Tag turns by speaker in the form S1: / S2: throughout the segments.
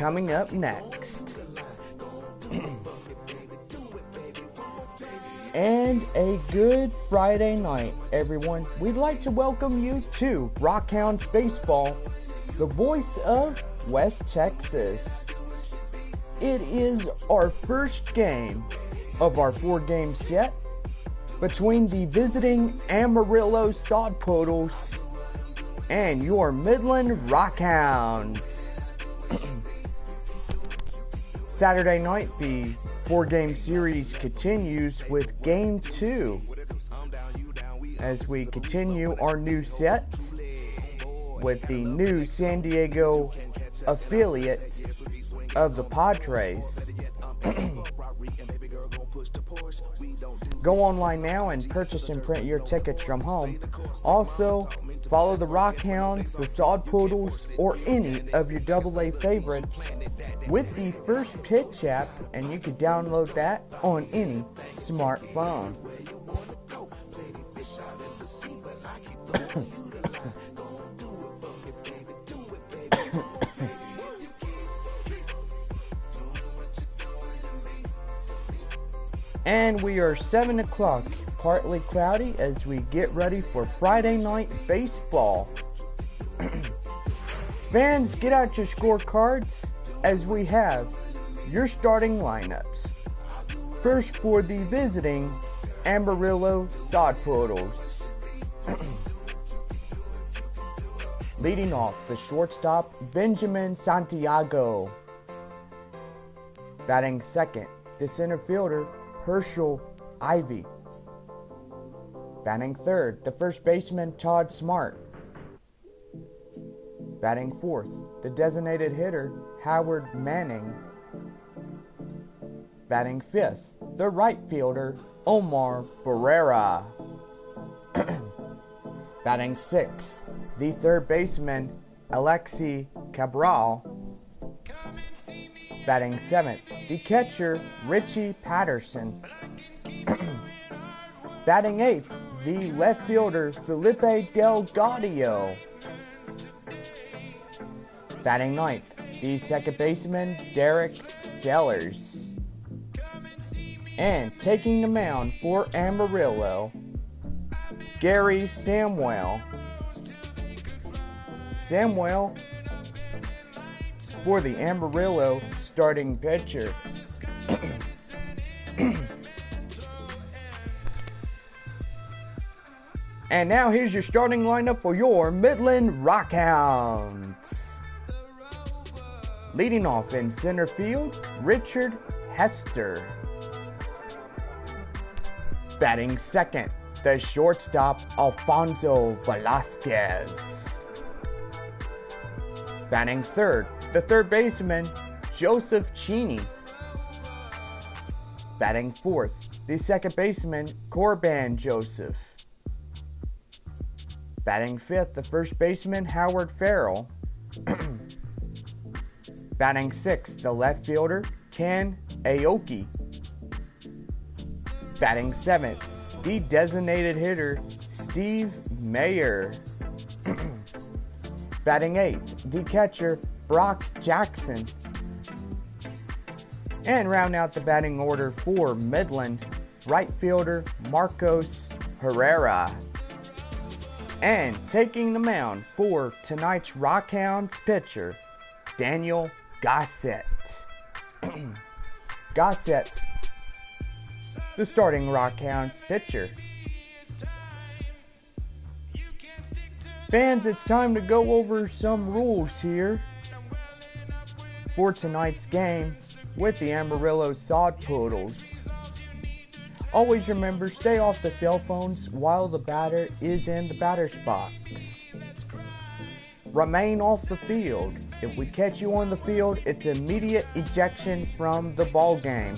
S1: coming up next. And a good Friday night, everyone. We'd like to welcome you to Rockhounds Baseball, the voice of West Texas. It is our first game of our 4-game set between the visiting Amarillo Poodles and your Midland Rockhounds. Saturday night, the 4-game series continues with Game 2 as we continue our new set with the new San Diego affiliate of the Padres. Go online now and purchase and print your tickets from home. Also, follow the Rockhounds, the Sod Poodles, or any of your AA favorites with the First Pitch app, and you can download that on any smartphone. And we are 7 o'clock, partly cloudy, as we get ready for Friday night baseball. Fans, get out your scorecards as we have your starting lineups. First, for the visiting Amarillo Poodles. Leading off, the shortstop, Benjamin Santiago. Batting second, the center fielder, Herschel Ivy. Batting third, the first baseman, Todd Smart. Batting fourth, the designated hitter, Howard Manning. Batting fifth, the right fielder, Omar Barrera. Batting sixth, the third baseman, Alexi Cabral. Batting seventh, the catcher, Richie Patterson. Batting eighth, the left fielder, Felipe Delgadio. Batting ninth, the second baseman, Derek Sellers. And taking the mound for Amarillo, Gary Samuel. Samuel for the Amarillo starting pitcher. And now here's your starting lineup for your Midland Rockhounds. Leading off in center field, Richard Hester. Batting second, the shortstop, Alfonso Velasquez. Batting third, the third baseman, Joseph Cheney. Batting fourth, the second baseman, Corban Joseph. Batting fifth, the first baseman, Howard Farrell. Batting sixth, the left fielder, Ken Aoki. Batting seventh, the designated hitter, Steve Mayer. Batting eighth, the catcher, Brock Jackson. And round out the batting order for Midland, right fielder, Marcos Herrera. And taking the mound for tonight's Rockhounds pitcher, Daniel Gossett. Gossett, the starting Rockhounds pitcher. Fans, it's time to go over some rules here for tonight's game with the Amarillo Poodles. Always remember, stay off the cell phones while the batter is in the batter's box. Remain off the field. If we catch you on the field, it's immediate ejection from the ball game.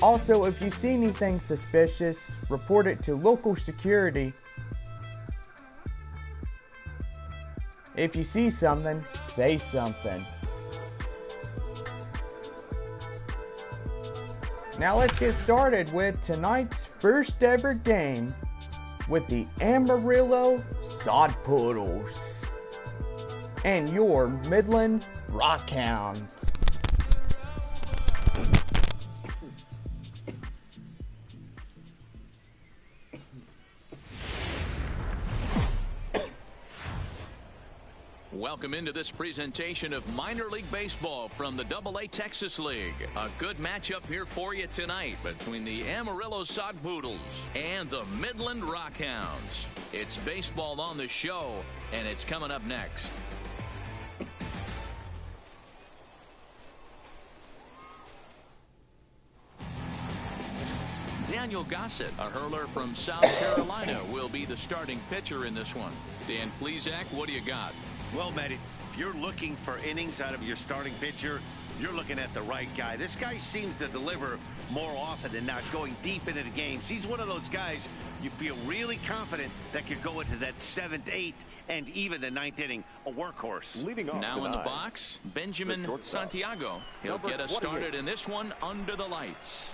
S1: Also, if you see anything suspicious, report it to local security. If you see something, say something. Now let's get started with tonight's first ever game with the Amarillo Sod Poodles and your Midland Rockhounds.
S2: Welcome into this presentation of minor league baseball from the AA Texas League. A good matchup here for you tonight between the Amarillo Sod Poodles and the Midland Rockhounds. It's baseball on the show, and it's coming up next. Daniel Gossett, a hurler from South Carolina, will be the starting pitcher in this one. Dan Plesac, what do you got?
S3: Well, Matt, if you're looking for innings out of your starting pitcher, you're looking at the right guy. This guy seems to deliver more often than not, going deep into the games. He's one of those guys you feel really confident that could go into that 7th, 8th, and even the 9th inning, a workhorse.
S2: Leading off now tonight, in the box, Benjamin Santiago. He'll get us started in this one under the lights.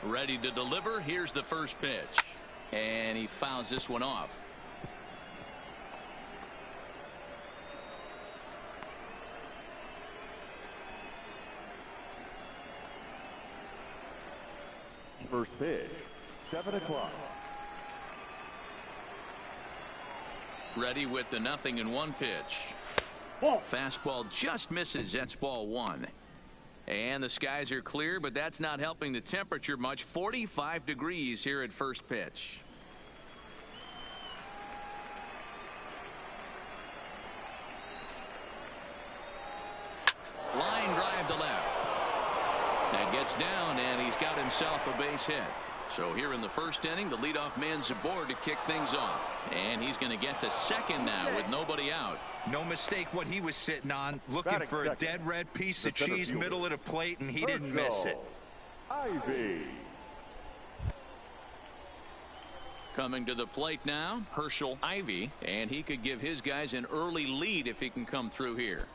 S2: Ready to deliver. Here's the first pitch. And he fouls this one off.
S4: First pitch, 7 o'clock.
S2: Ready with the 0-1 pitch. Fastball just misses. That's ball 1. And the skies are clear, but that's not helping the temperature much. 45 degrees here at first pitch. Line drive to left. That gets down, and he's got himself a base hit. So here in the first inning, the leadoff man's aboard to kick things off. And he's going to get to second now with nobody out.
S5: No mistake what he was sitting on, looking for a dead red piece of cheese middle of the plate, and he didn't miss it.
S4: Ivy.
S2: Coming to the plate now, Herschel Ivy, and he could give his guys an early lead if he can come through here.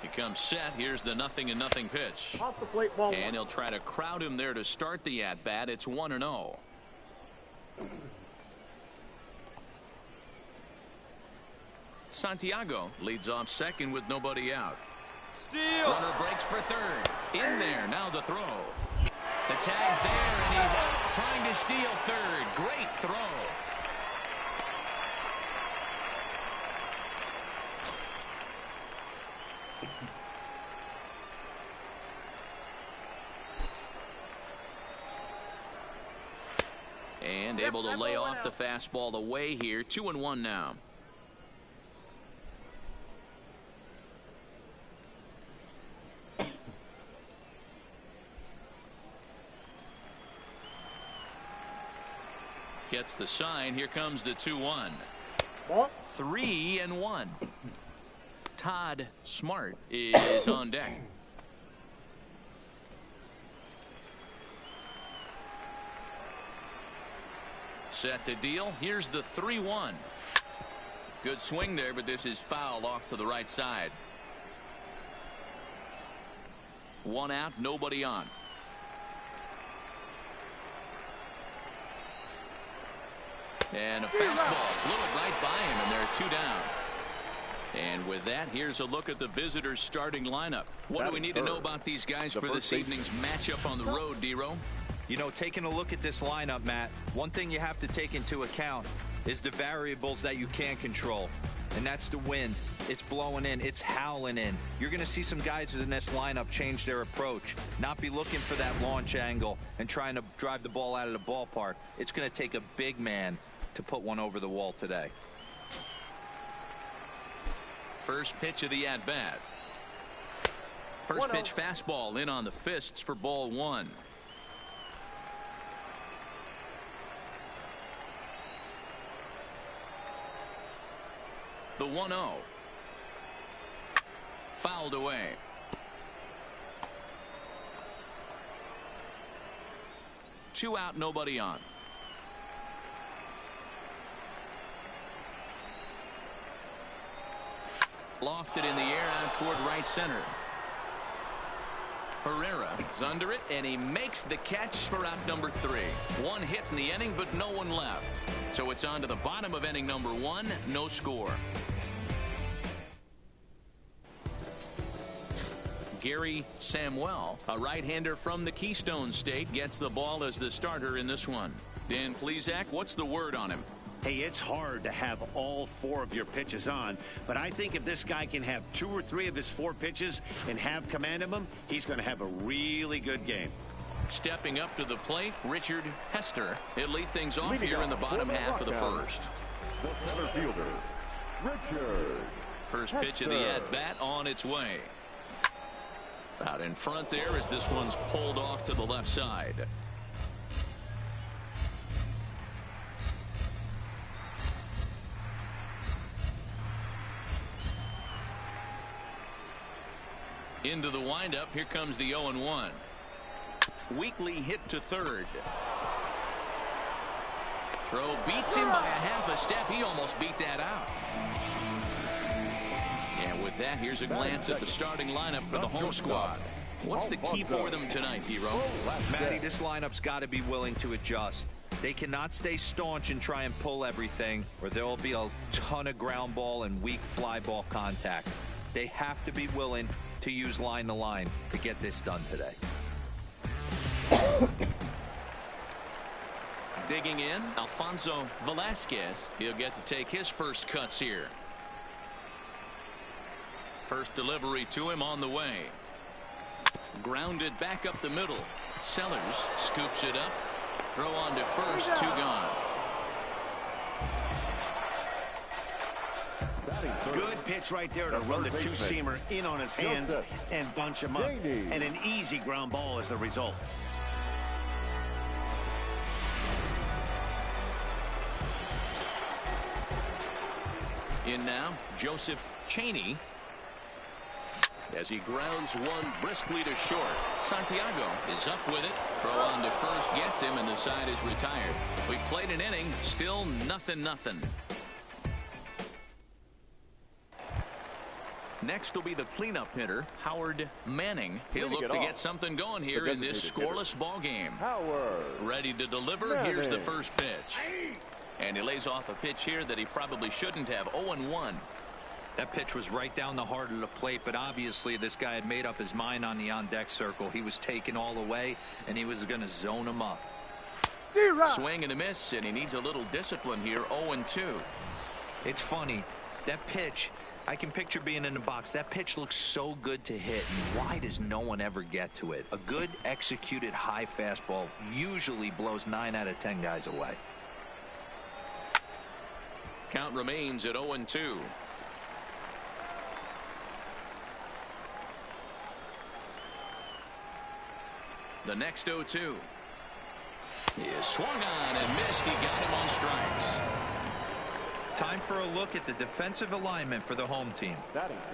S2: He comes set. Here's the 0-0 pitch.
S4: Off the plate, ball
S2: and he'll try to crowd him there to start the at-bat. It's 1-0. Santiago leads off second with nobody out. Steal. Runner breaks for third. In there. Now the throw. The tag's there, and he's trying to steal third. Great throw. And able to lay off the fastball away here. 2-1 now. Gets the sign. Here comes the 2-1. 3-1. Todd Smart is on deck. Set to deal. Here's the 3-1. Good swing there, but this is foul off to the right side. 1 out, nobody on. And a fastball blew it right by him, and they're 2 down. And with that, here's a look at the visitors' starting lineup. What do we need to know about these guys for this evening's matchup on the road, D-Row?
S5: You know, taking a look at this lineup, Matt, one thing you have to take into account is the variables that you can't control. And that's the wind. It's blowing in. It's howling in. You're going to see some guys in this lineup change their approach, not be looking for that launch angle and trying to drive the ball out of the ballpark. It's going to take a big man to put one over the wall today.
S2: First pitch of the at-bat. First pitch fastball in on the fists for ball 1. The 1-0. Fouled away. Two out, nobody on. Lofted in the air out toward right center. Herrera is under it, and he makes the catch for out number 3. One hit in the inning, but no one left. So it's on to the bottom of inning number 1, no score. Gary Samuel, a right-hander from the Keystone State, gets the ball as the starter in this one. Dan Plesac, what's the word on him?
S3: Hey, it's hard to have all 4 of your pitches on, but I think if this guy can have 2 or 3 of his 4 pitches and have command of them, he's going to have a really good game.
S2: Stepping up to the plate, Richard Hester. He'll lead things off here in the bottom half of the first.
S4: The center fielder, Richard
S2: First pitch of the at-bat on its way. Out in front there as this one's pulled off to the left side. Into the windup. Here comes the 0-1. Weakly hit to third. Throw beats him by a half a step. He almost beat that out. And with that, here's a glance at the starting lineup for the home squad. What's the key for them tonight, Hero?
S5: Matty, this lineup's got to be willing to adjust. They cannot stay staunch and try and pull everything, or there will be a ton of ground ball and weak fly ball contact. They have to be willing to use line to line to get this done today.
S2: Digging in, Alfonso Velasquez. He'll get to take his first cuts here. First delivery to him on the way. Grounded back up the middle. Sellers scoops it up. Throw on to first, 2 gone.
S3: Good pitch right there to run the 2-seamer in on his hands and bunch him up. And an easy ground ball as the result.
S2: In now, Joseph Cheney. As he grounds one briskly to short. Santiago is up with it. Throw on to first gets him, and the side is retired. We played an inning, still 0-0. Next will be the cleanup hitter, Howard Manning. He'll look to get something going here in this scoreless ball game. Ready to deliver. Here's the first pitch. And he lays off a pitch here that he probably shouldn't have. 0-1.
S5: That pitch was right down the heart of the plate, but obviously this guy had made up his mind on the on-deck circle. He was taken all the way, and he was going to zone him up.
S2: Swing and a miss, and he needs a little discipline here. 0-2.
S5: It's funny. That pitch, I can picture being in the box. That pitch looks so good to hit, and why does no one ever get to it? A good executed high fastball usually blows 9 out of 10 guys away.
S2: Count remains at 0-2. The next 0-2 is swung on and missed. He got him on strikes.
S5: Time for a look at the defensive alignment for the home team.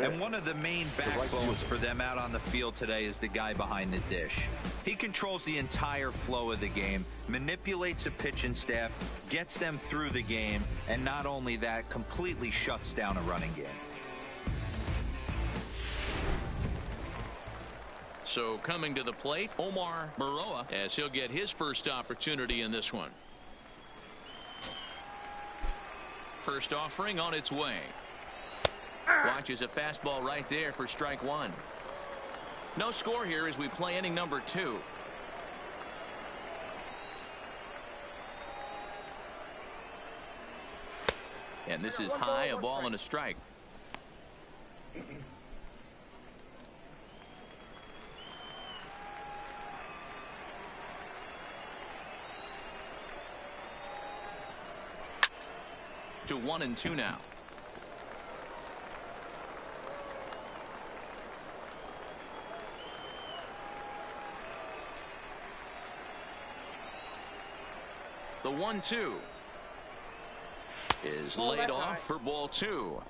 S5: And one of the main backbones for them out on the field today is the guy behind the dish. He controls the entire flow of the game, manipulates the pitching staff, gets them through the game, and not only that, completely shuts down a running game.
S2: So coming to the plate, Omar Maroa, as he'll get his first opportunity in this one. First offering on its way. Watches a fastball right there for strike 1. No score here as we play inning number 2. And this is high, a ball and a strike. To 1-2 now. The 1-2 is laid off for ball 2.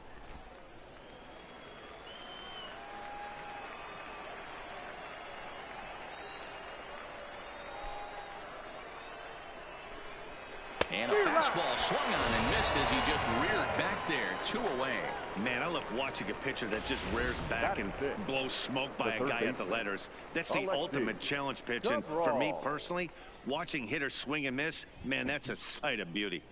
S2: And a fastball swung on and missed as he just reared back there. 2 away.
S3: Man, I love watching a pitcher that just rears back and blows smoke by a guy at the letters. That's the ultimate challenge pitch. And for me personally, watching hitters swing and miss, man, that's a sight of beauty.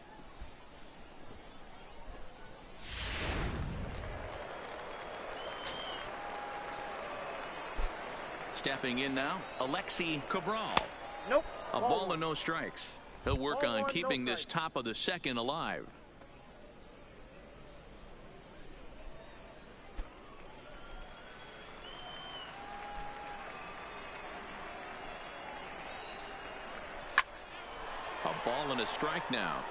S2: Stepping in now, Alexi Cabral.
S6: Nope.
S2: A ball and no strikes. He'll work on keeping this top of the second alive. A ball and a strike now.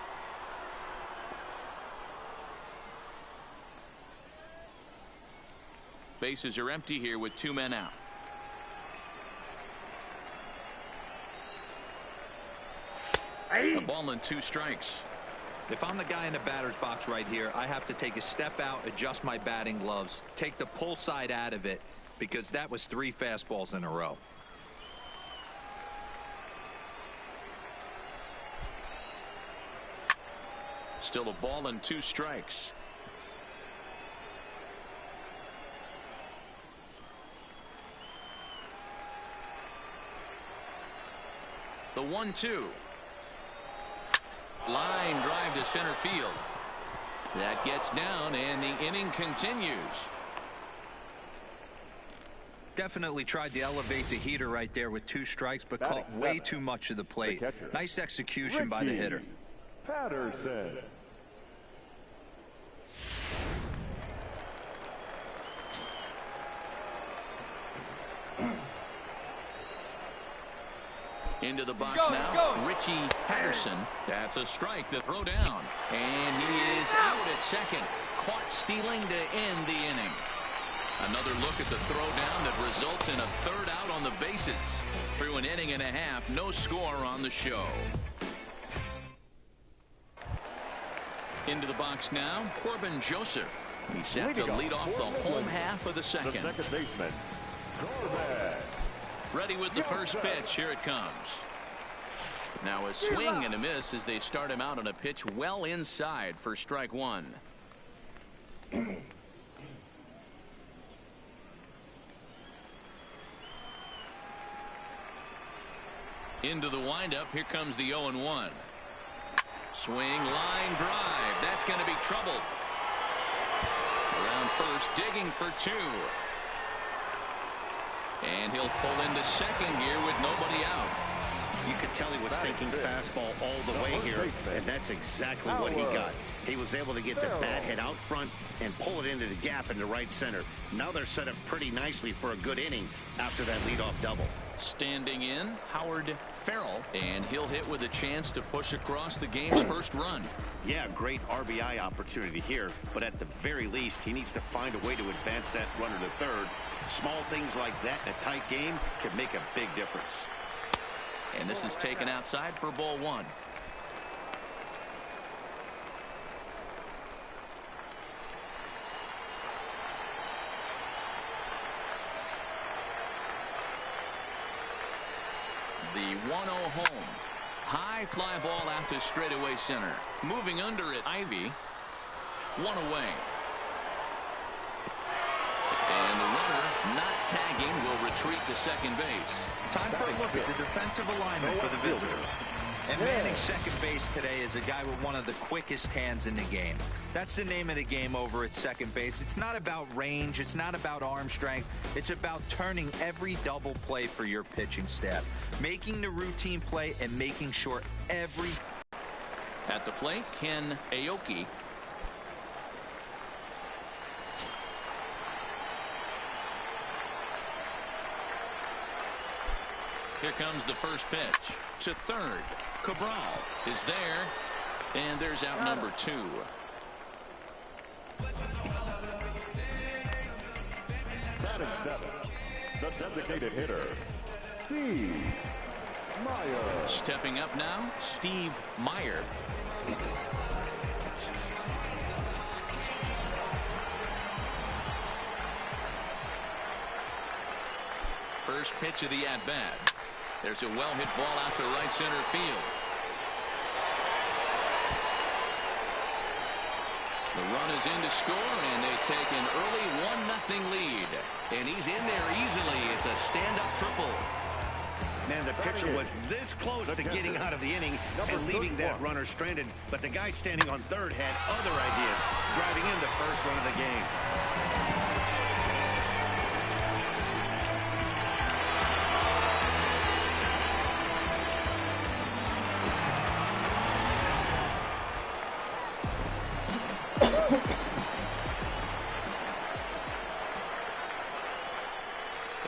S2: Bases are empty here with 2 men out. A ball and 2 strikes.
S5: If I'm the guy in the batter's box right here, I have to take a step out, adjust my batting gloves, take the pull side out of it, because that was 3 fastballs in a row.
S2: Still a ball and 2 strikes. The 1-2. Line drive to center field. That gets down and the inning continues.
S5: Definitely tried to elevate the heater right there with 2 strikes, but caught way too much of the plate. Nice execution by the hitter.
S4: Patterson.
S2: Into the box now, Richie Patterson. That's a strike to throw down. And he is out at second. Caught stealing to end the inning. Another look at the throwdown that results in a 3rd out on the bases. Through an inning and a half, no score on the show. Into the box now, Corbin Joseph. He's set to lead off the home half of the second.
S4: The second baseman, Corbin.
S2: Ready with the first pitch. Here it comes. Now a swing and a miss as they start him out on a pitch well inside for strike 1. Into the windup. Here comes the 0-1. Swing, line drive. That's going to be trouble. Around first, digging for 2. And he'll pull into second here with nobody out.
S3: You could tell he was thinking fastball all the way here, and that's exactly what he got. He was able to get the bat head out front and pull it into the gap in the right center. Now they're set up pretty nicely for a good inning after that leadoff double.
S2: Standing in, Howard Farrell, and he'll hit with a chance to push across the game's first run.
S3: Yeah, great RBI opportunity here, but at the very least, he needs to find a way to advance that runner to third. Small things like that in a tight game can make a big difference.
S2: And this is taken outside for ball 1. The 1-0 home. High fly ball out to straightaway center. Moving under it, Ivy. 1 away. And the runner not tagging will retreat to second base.
S5: Time for a look at the defensive alignment for the visitors. And manning second base today is a guy with one of the quickest hands in the game. That's the name of the game over at second base. It's not about range. It's not about arm strength. It's about turning every double play for your pitching staff. Making the routine play and making sure every...
S2: At the plate, Ken Aoki. Here comes the first pitch to third. Cabral is there, and there's out number 2.
S4: Batting 7, the designated hitter, Steve Meyer.
S2: Stepping up now, Steve Meyer. First pitch of the at-bat. There's a well-hit ball out to right center field. The run is in to score, and they take an early 1-0 lead. And he's in there easily. It's a stand-up triple.
S3: Man, the pitcher was this close to getting out of the inning and leaving that runner stranded. But the guy standing on third had other ideas, driving in the first run of the game.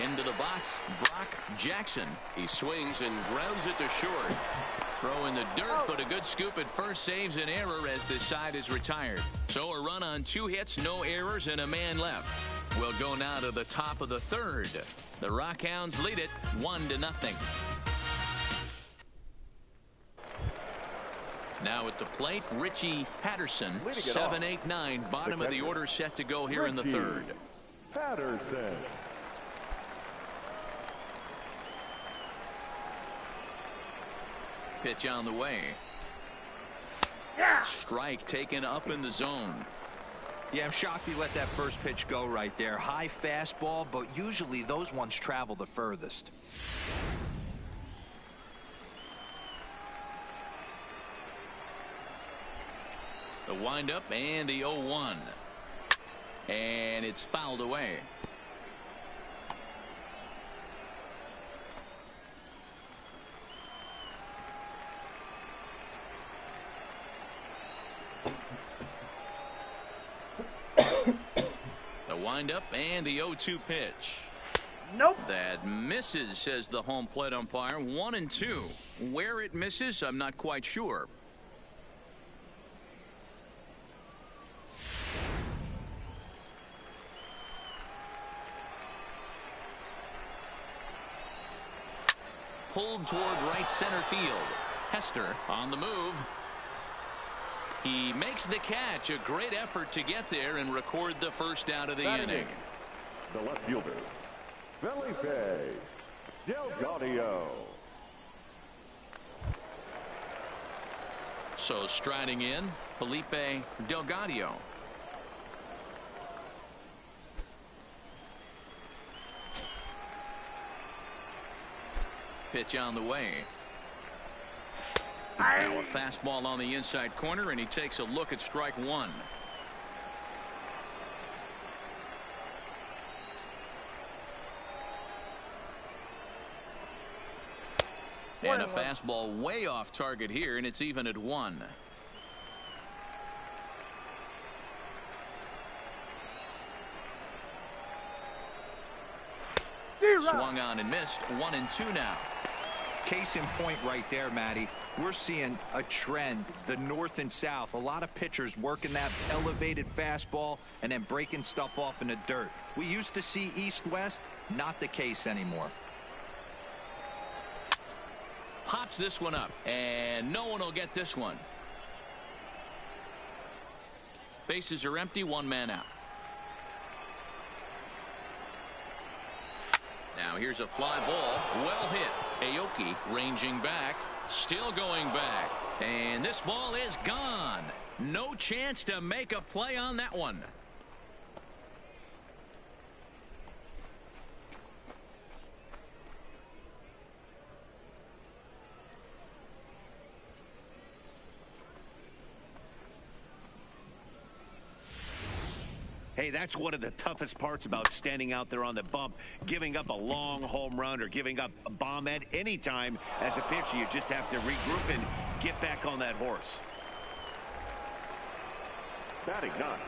S2: Into the box, Brock Jackson. He swings and grounds it to short. Throw in the dirt, but a good scoop at first saves an error as this side is retired. So a run on 2 hits, no errors, and a man left. We'll go now to the top of the third. The Rockhounds lead it 1-0. Now at the plate, Richie Patterson, 7-8-9, bottom of the order set to go here in the third.
S4: Patterson.
S2: Pitch on the way. Strike taken up in the zone.
S5: Yeah, I'm shocked he let that first pitch go right there. High fastball, but usually those ones travel the furthest.
S2: The windup and the 0-1. And it's fouled away. The windup and the 0-2 pitch.
S1: Nope.
S2: That misses, says the home plate umpire. 1-2. Where it misses, I'm not quite sure. Pulled toward right center field. Hester on the move. He makes the catch. A great effort to get there and record the first out of the inning.
S4: The left fielder, Felipe Delgado.
S2: So striding in, Felipe Delgado. Pitch on the way. Now a fastball on the inside corner, and he takes a look at strike one. And a fastball way off target here, and it's even at 1. Swung on and missed. 1-2 now.
S5: Case in point right there, Matty. We're seeing a trend, the north and south. A lot of pitchers working that elevated fastball and then breaking stuff off in the dirt. We used to see east-west, not the case anymore.
S2: Pops this one up, and no one will get this one. Bases are empty, 1 man out. Now here's a fly ball, well hit. Aoki ranging back, still going back, and this ball is gone. No chance to make a play on that one.
S3: Hey, that's one of the toughest parts about standing out there on the bump. Giving up a long home run or giving up a bomb at any time as a pitcher. You just have to regroup and get back on that horse.
S4: Batting ninth,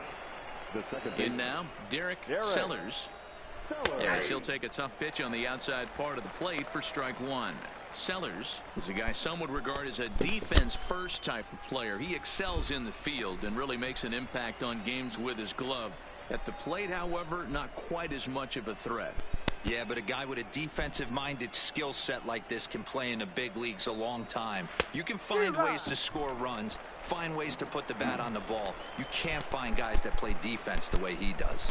S4: the second
S2: In now, Derek Sellers. Yes, he'll take a tough pitch on the outside part of the plate for strike one. Sellers is a guy some would regard as a defense-first type of player. He excels in the field and really makes an impact on games with his glove. At the plate, however, not quite as much of a threat.
S5: Yeah, but a guy with a defensive-minded skill set like this can play in the big leagues a long time. You can find ways to score runs, find ways to put the bat on the ball. You can't find guys that play defense the way he does.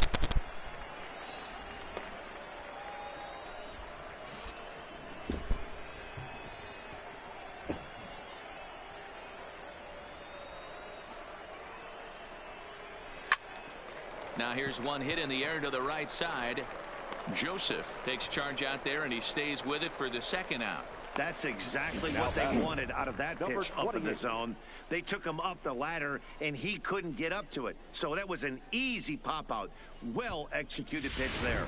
S2: Now here's one hit in the air to the right side. Joseph takes charge out there, and he stays with it for the second out.
S3: That's exactly what they wanted out of that pitch up in the zone. They took him up the ladder, and he couldn't get up to it. So that was an easy pop-out. Well-executed pitch there.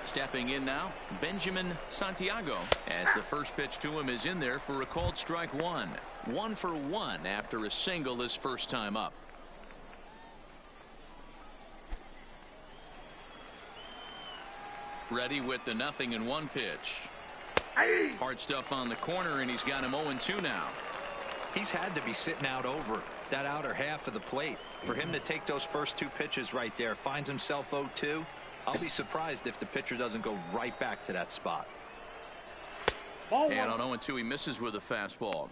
S2: Stepping in now, Benjamin Santiago, as the first pitch to him is in there for a called strike one. 1 for 1 after a single his first time up. Ready with the 0-1 pitch. Hard stuff on the corner, and he's got him 0-2 now.
S5: He's had to be sitting out over that outer half of the plate. For him to take those first two pitches right there, finds himself 0-2. I'll be surprised if the pitcher doesn't go right back to that spot.
S2: And on 0-2, he misses with a fastball.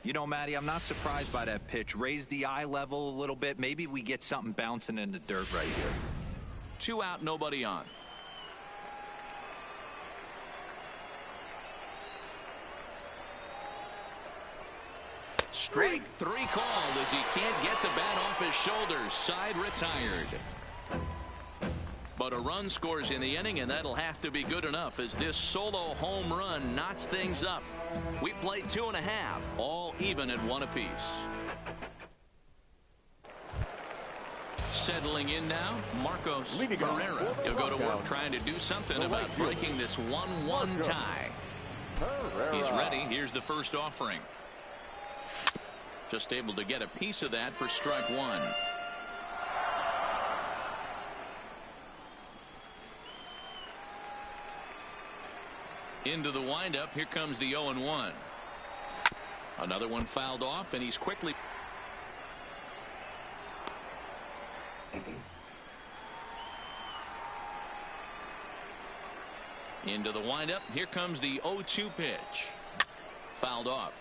S5: You know, Matty, I'm not surprised by that pitch. Raise the eye level a little bit. Maybe we get something bouncing in the dirt right here.
S2: 2 out, nobody on. Strike 3 called as he can't get the bat off his shoulders. Side retired. But a run scores in the inning, and that'll have to be good enough as this solo home run knots things up. We played 2.5, all even at 1 apiece. Settling in now, Marcos Pereira. He'll go to work trying to do something about breaking this 1-1 tie. He's ready. Here's the first offering. Just able to get a piece of that for strike 1. Into the windup. Here comes the 0-1. Another one fouled off, and he's quickly. Into the windup. Here comes the 0-2 pitch. Fouled off.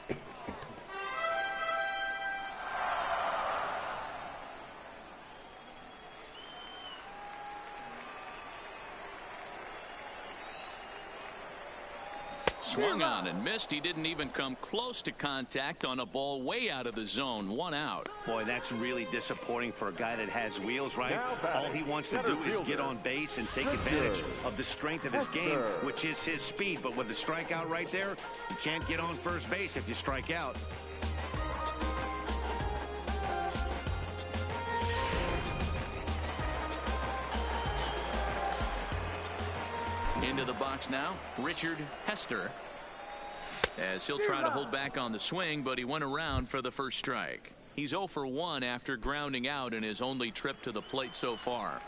S2: Swung on and missed. He didn't even come close to contact on a ball way out of the zone. 1 out.
S3: Boy, that's really disappointing for a guy that has wheels, right? All he wants to do is get on base and take advantage of the strength of his game, which is his speed. But with the strikeout right there, you can't get on first base if you strike out.
S2: Into the box now, Richard Hester, as he'll try to hold back on the swing, but he went around for the first strike. He's 0 for 1 after grounding out in his only trip to the plate so far.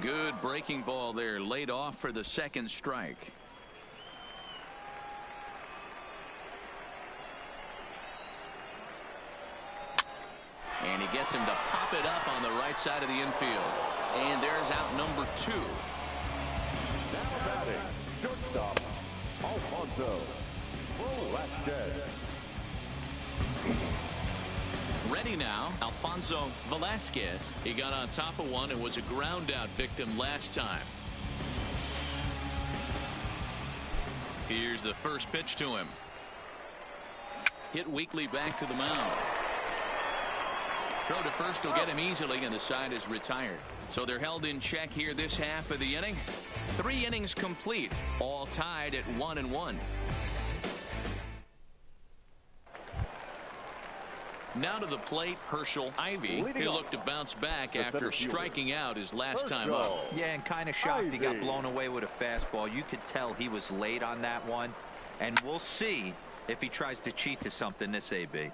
S2: Good breaking ball there, laid off for the second strike. And he gets him to pop it up on the right side of the infield. And there's out number 2.
S4: Now batting, shortstop, Alfonso Velasquez.
S2: Ready now, Alfonso Velasquez. He got on top of one and was a ground out victim last time. Here's the first pitch to him. Hit weakly back to the mound. Throw to first will get him easily, and the side is retired. So they're held in check here this half of the inning. 3 innings complete, all tied at 1-1. Now to the plate, Herschel Ivy. He'll look to bounce back after striking out his last time up.
S5: Yeah, and kind of shocked he got blown away with a fastball. You could tell he was late on that one, and we'll see if he tries to cheat to something this AB.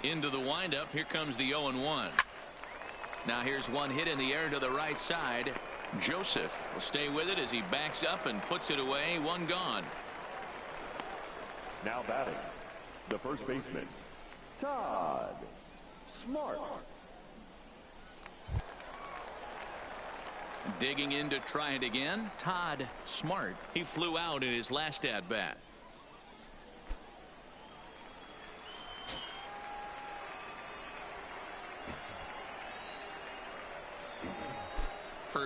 S2: Into the windup. Here comes the 0-1. Now here's one hit in the air to the right side. Joseph will stay with it as he backs up and puts it away. 1 gone.
S4: Now batting, the first baseman, Todd Smart.
S2: Digging in to try it again, Todd Smart. He flew out in his last at bat.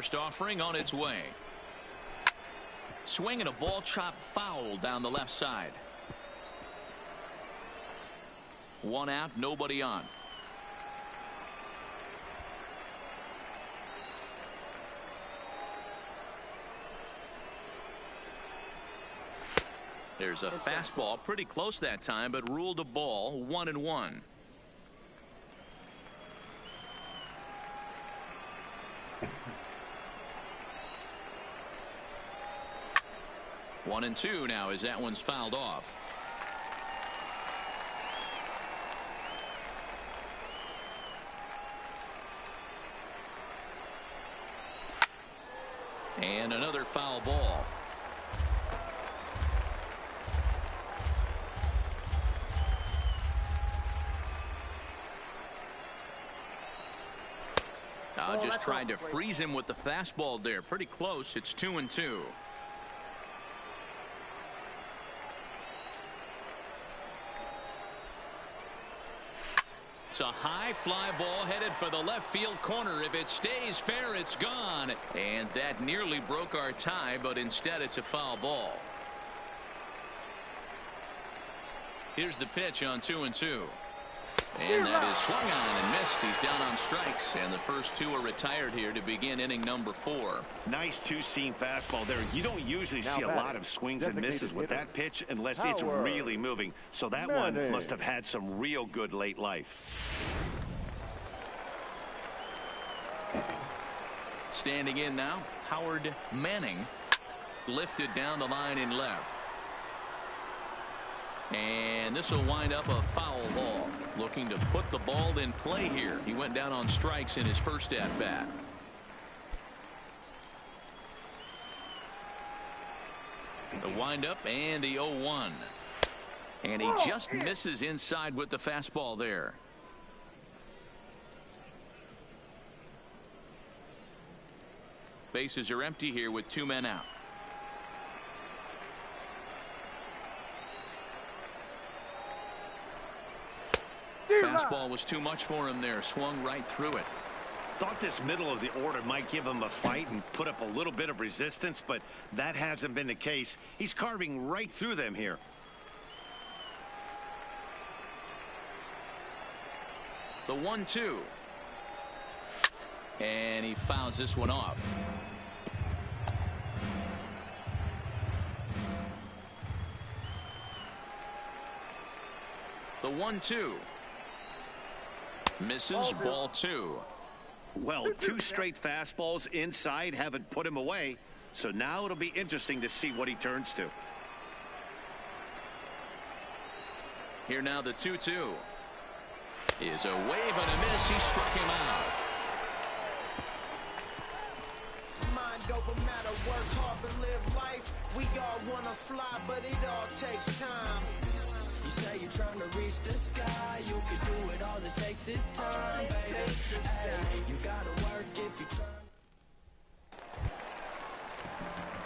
S2: first offering on its way. Swing and a ball chopped foul down the left side. One out, nobody on. There's a fastball pretty close that time, but ruled a ball. 1-1. One and two now as that one's fouled off. And another foul ball. Just trying to freeze him with the fastball there. Pretty close. It's 2-2. It's a high fly ball headed for the left field corner. If it stays fair, it's gone. And that nearly broke our tie, but instead it's a foul ball. Here's the pitch on 2-2. And that is swung on and missed. He's down on strikes, and the first two are retired here to begin inning number 4.
S3: Nice two-seam fastball there. You don't usually see a lot of swings and misses with that pitch unless it's really moving. So that one must have had some real good late life.
S2: Standing in now, Howard Manning. Lifted down the line in left. And this will wind up a foul ball. Looking to put the ball in play here. He went down on strikes in his first at bat. The windup and the 0-1. And he just misses inside with the fastball there. Bases are empty here with 2 men out. Fastball was too much for him there. Swung right through it.
S3: Thought this middle of the order might give him a fight and put up a little bit of resistance, but that hasn't been the case. He's carving right through them here.
S2: The 1-2. And he fouls this one off. The 1-2. Misses, ball 2.
S3: Well, 2 straight fastballs inside haven't put him away. So now it'll be interesting to see what he turns to.
S2: Here now the 2-2. Is a wave and a miss. He struck him out.
S6: Mind over matter, work hard and live life. We all want to fly, but it all takes time. You say you're trying to reach the sky, you can do it, all it takes is time, baby. Hey, you gotta work if you try.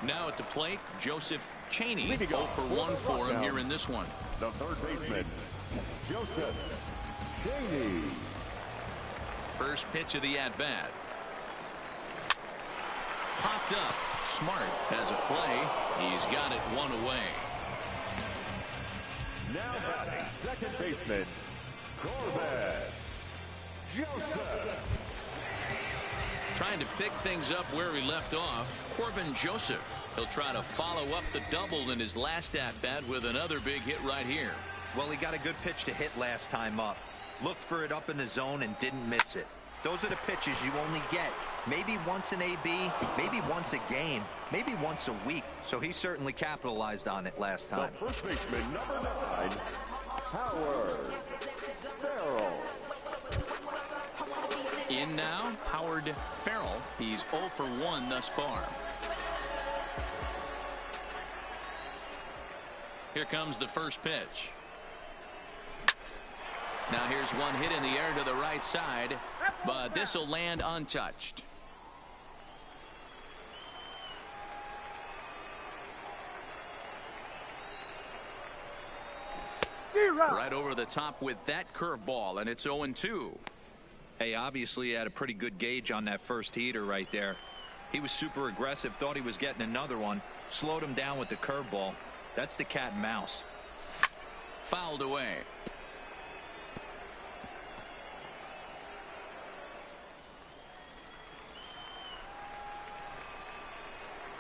S2: Now at the plate, Joseph Chaney. 0 for 1 for him here in this one.
S4: The third baseman, Joseph Chaney.
S2: First pitch of the at-bat. Popped up. Smart has a play. He's got it 1 away.
S4: Now batting, second baseman, Corbin Joseph.
S2: Trying to pick things up where he left off. Corbin Joseph. He'll try to follow up the double in his last at-bat with another big hit right here.
S5: Well, he got a good pitch to hit last time up. Looked for it up in the zone and didn't miss it. Those are the pitches you only get maybe once in AB, maybe once a game, maybe once a week. So he certainly capitalized on it last time.
S4: The first baseman, number 9, Howard Farrell.
S2: In now, Howard Farrell. He's 0 for 1 thus far. Here comes the first pitch. Now here's one hit in the air to the right side, but this will land untouched. Right over the top with that curveball, and it's 0-2.
S5: Hey, obviously he had a pretty good gauge on that first heater right there. He was super aggressive, thought he was getting another one, slowed him down with the curveball. That's the cat and mouse.
S2: Fouled away.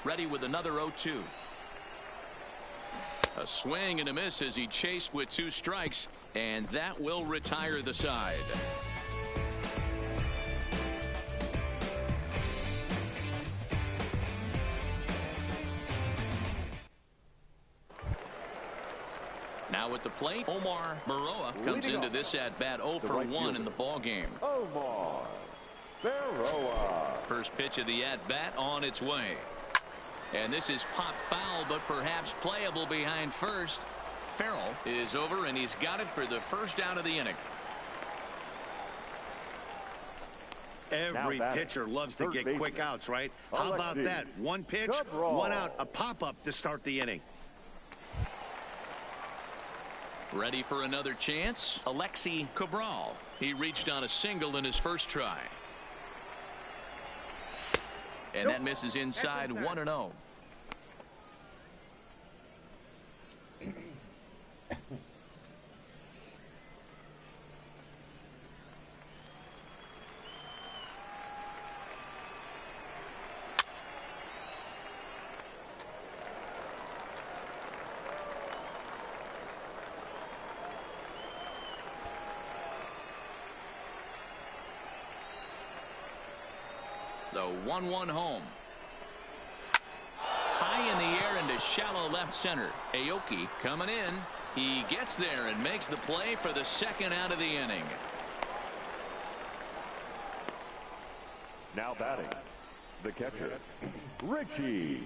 S2: Ready with another 0-2. A swing and a miss as he chased with 2 strikes, and that will retire the side. Now at the plate, Omar Baroa comes into this at-bat 0 for 1 in the ball game.
S4: Omar Baroa.
S2: First pitch of the at-bat on its way. And this is pop foul, but perhaps playable behind first. Farrell is over, and he's got it for the first out of the inning.
S3: Every pitcher loves to get quick outs, right? How about that? One pitch, one out, a pop-up to start the inning.
S2: Ready for another chance? Alexi Cabral. He reached on a single in his first try. And that misses inside 1-0. The 1-1 home. High in the air into shallow left center. Aoki coming in. He gets there and makes the play for the second out of the inning.
S4: Now batting, the catcher, Richie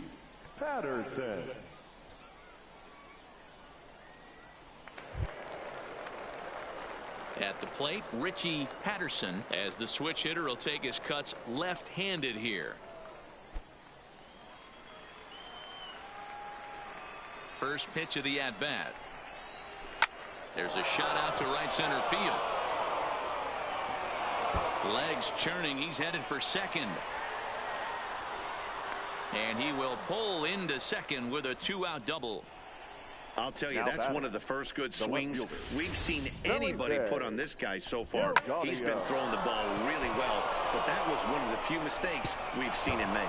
S4: Patterson.
S2: At the plate, Richie Patterson, as the switch hitter, will take his cuts left-handed here. First pitch of the at-bat. There's a shot out to right center field. Legs churning. He's headed for second. And he will pull into second with a 2-out double.
S3: I'll tell you, that's one of the first good swings we've seen anybody put on this guy so far. He's been throwing the ball really well, but that was one of the few mistakes we've seen him make.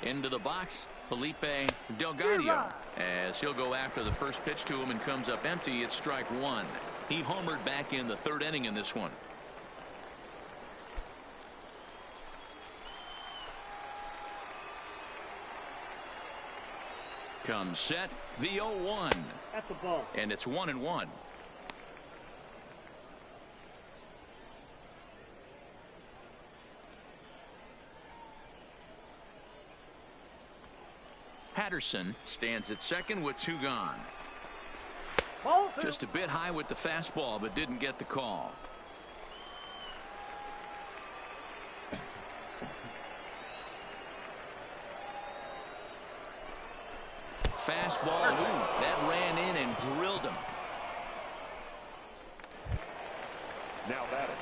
S2: Into the box, Felipe Delgado, as he'll go after the first pitch to him and comes up empty. It's strike 1. He homered back in the 3rd inning in this one. Comes set, the 0-1.
S7: That's the ball.
S2: And it's 1-1. Patterson stands at second with 2 gone. Just a bit high with the fastball, but didn't get the call. Fastball, that ran in and drilled him.
S4: Now batting.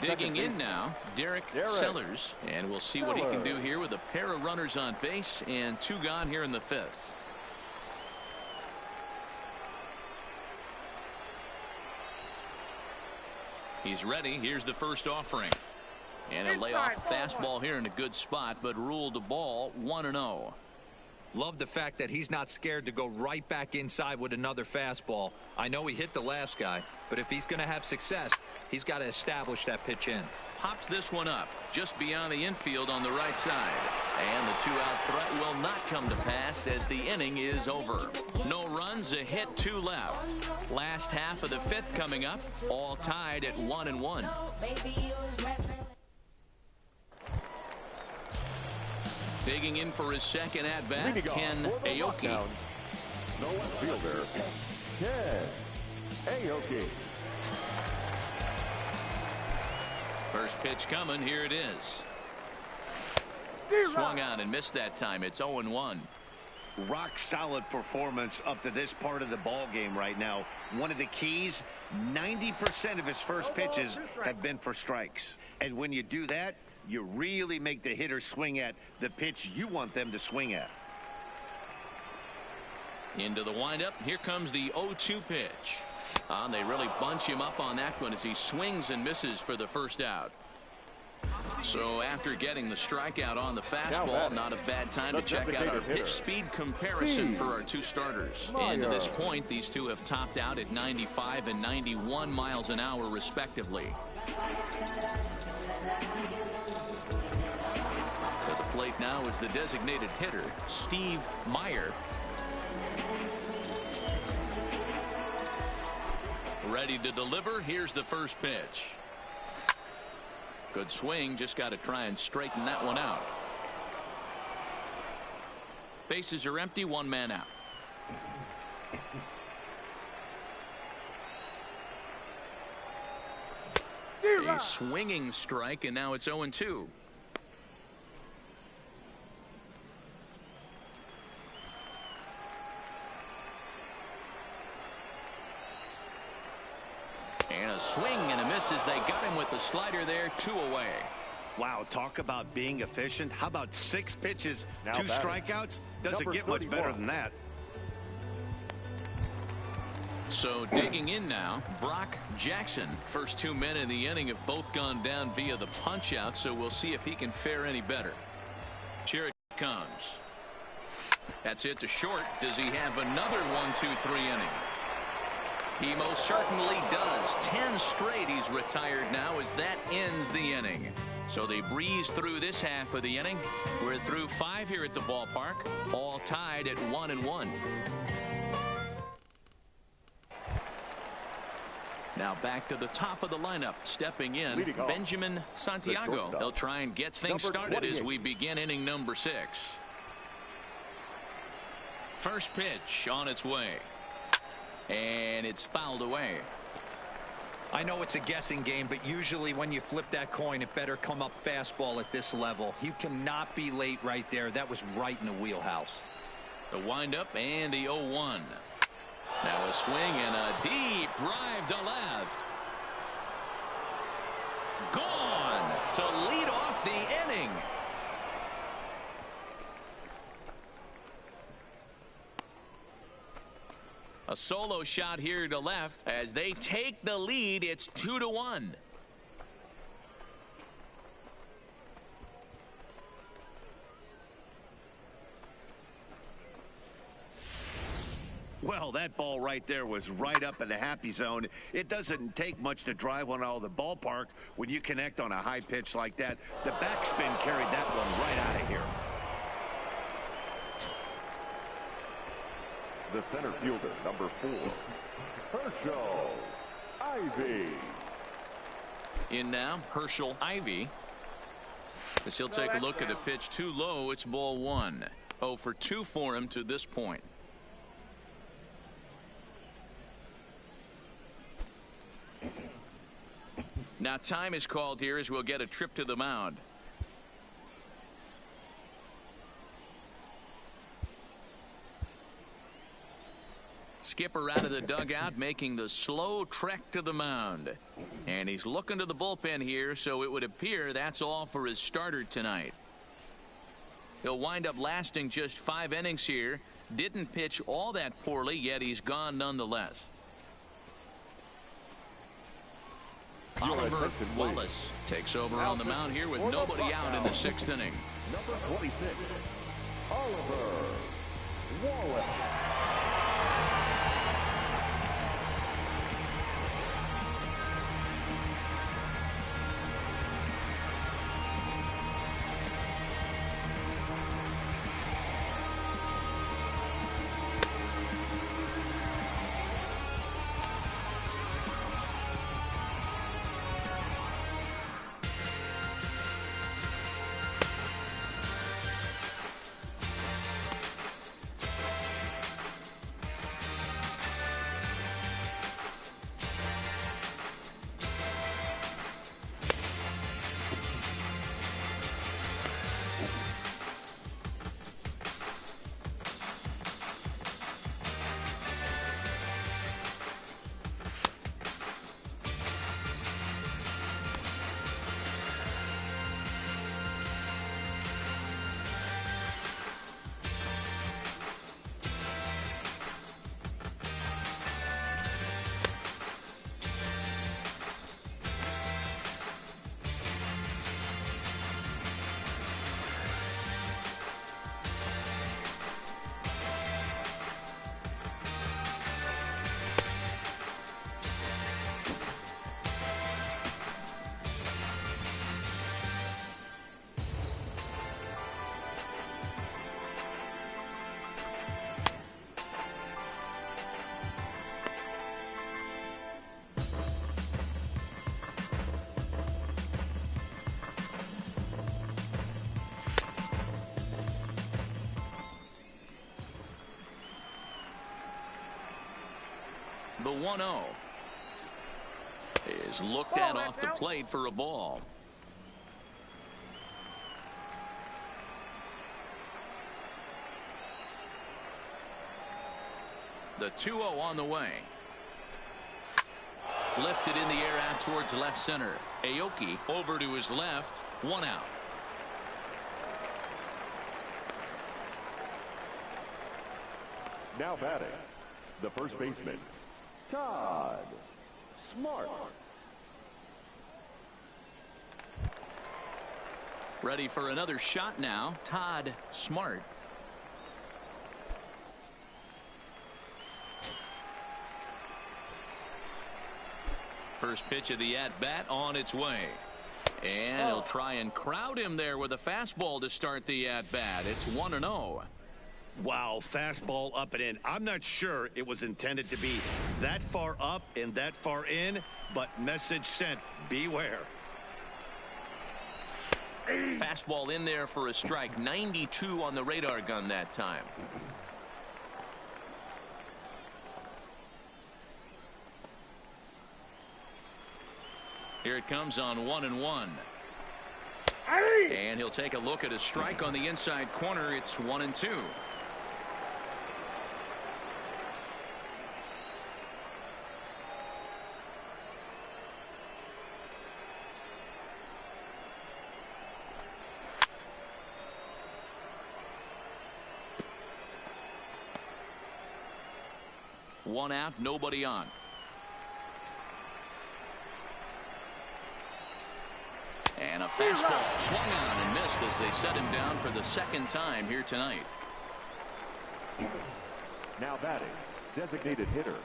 S2: Digging in now, Derek Sellers, and we'll see what he can do here with a pair of runners on base and 2 gone here in the 5th. He's ready. Here's the first offering. And a layoff fastball here in a good spot, but ruled the ball 1-0.
S5: Love the fact that he's not scared to go right back inside with another fastball. I know he hit the last guy, but if he's going to have success, he's got to establish that pitch in.
S2: Pops this one up just beyond the infield on the right side. And the 2-out threat will not come to pass as the inning is over. No runs, a hit, 2 left. Last half of the 5th coming up, all tied at 1-1. Digging in for his second at-bat, Ken Aoki.
S4: The left fielder, Ken Aoki.
S2: First pitch coming. Here it is. Swung on and missed that time. It's 0-1.
S3: rock solid performance up to this part of the ball game right now. One of the keys, 90% of his first pitches have been for strikes. And when you do that, you really make the hitter swing at the pitch you want them to swing at.
S2: Into the windup. Here comes the 0-2 pitch. They really bunch him up on that one as he swings and misses for the first out. So after getting the strikeout on the fastball, not a bad time to check out our pitch speed comparison for our two starters. And to this point, these two have topped out at 95 and 91 miles an hour respectively. At the plate now is the designated hitter, Steve Meyer. Ready to deliver. Here's the first pitch. Good swing. Just got to try and straighten that one out. Bases are empty. One man out. A swinging strike, and now it's 0-2. And a swing and a miss as they got him with the slider there. 2 away.
S3: Wow, talk about being efficient. How about 6 pitches, 2 strikeouts? Doesn't get much better than that.
S2: So digging in now, Brock Jackson. First 2 men in the inning have both gone down via the punch out, so we'll see if he can fare any better. Here it comes. That's hit to short. Does he have another 1-2-3 inning? He most certainly does. 10 straight he's retired now as that ends the inning. So they breeze through this half of the inning. We're through 5 here at the ballpark, all tied at 1-1. Now back to the top of the lineup. Stepping in, Benjamin Santiago. They'll try and get things started as we begin inning number 6. First pitch on its way. And it's fouled away.
S5: I know it's a guessing game, but usually when you flip that coin, it better come up fastball at this level. You cannot be late right there. That was right in the wheelhouse.
S2: The windup and the 0-1. Now a swing and a deep drive to left. Gone to lead off the inning. A solo shot here to left as they take the lead. It's 2-1.
S3: Well, that ball right there was right up in the happy zone. It doesn't take much to drive one out of the ballpark when you connect on a high pitch like that. The backspin carried that one right out of here.
S4: The center fielder, number 4, Herschel Ivy.
S2: In now, Herschel Ivy. As he'll take a look at a pitch too low, it's ball 1. 0 for 2 for him to this point. Now time is called here as we'll get a trip to the mound. Skipper out of the dugout making the slow trek to the mound. And he's looking to the bullpen here, so it would appear that's all for his starter tonight. He'll wind up lasting just 5 innings here. Didn't pitch all that poorly, yet he's gone nonetheless. Oliver Wallace takes over on the mound here with nobody out in the 6th inning.
S4: Number 26, Oliver Wallace.
S2: The 1-0 is looked at off the plate for a ball. The 2-0 on the way. Lifted in the air out towards left center. Aoki over to his left. 1 out.
S4: Now batting, the first baseman, Todd Smart.
S2: Ready for another shot now. Todd Smart. First pitch of the at-bat on its way. And he'll try and crowd him there with a fastball to start the at-bat. It's 1-0.
S3: Wow, fastball up and in. I'm not sure it was intended to be that far up and that far in, but message sent, beware.
S2: Fastball in there for a strike. 92 on the radar gun that time. Here it comes on 1-1. And he'll take a look at a strike on the inside corner. It's 1-2. One out, nobody on. And a fastball swung on and missed as they set him down for the second time here tonight.
S4: Now batting, designated hitter,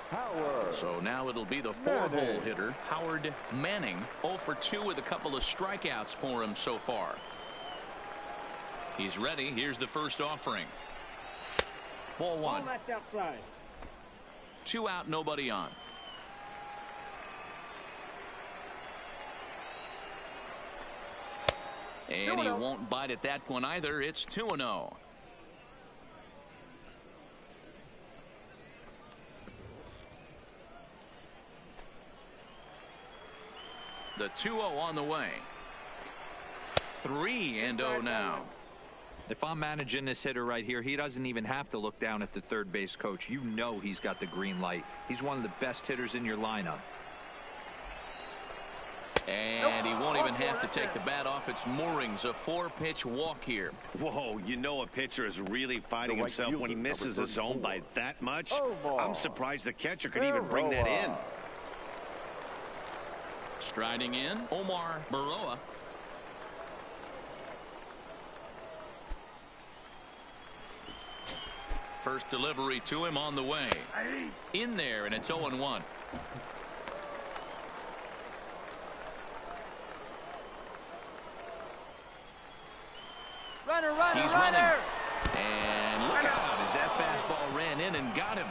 S4: Howard.
S2: So now it'll be the 4-hole hitter, Howard Manning. 0 for 2 with a couple of strikeouts for him so far. He's ready. Here's the first offering. Ball 1. 2 out, nobody on. And he won't bite at that one either. It's 2-0. The 2-0 on the way. 3-0 now.
S5: If I'm managing this hitter right here, he doesn't even have to look down at the third base coach. You know he's got the green light. He's one of the best hitters in your lineup.
S2: And he won't even have to take the bat off its moorings. A 4-pitch walk here.
S3: Whoa, you know a pitcher is really fighting himself when he misses a zone by that much. I'm surprised the catcher could even bring that in.
S2: Striding in, Omar Baroa. First delivery to him on the way. In there, and it's 0-1. He's running. And look out as that fastball ran in and got him.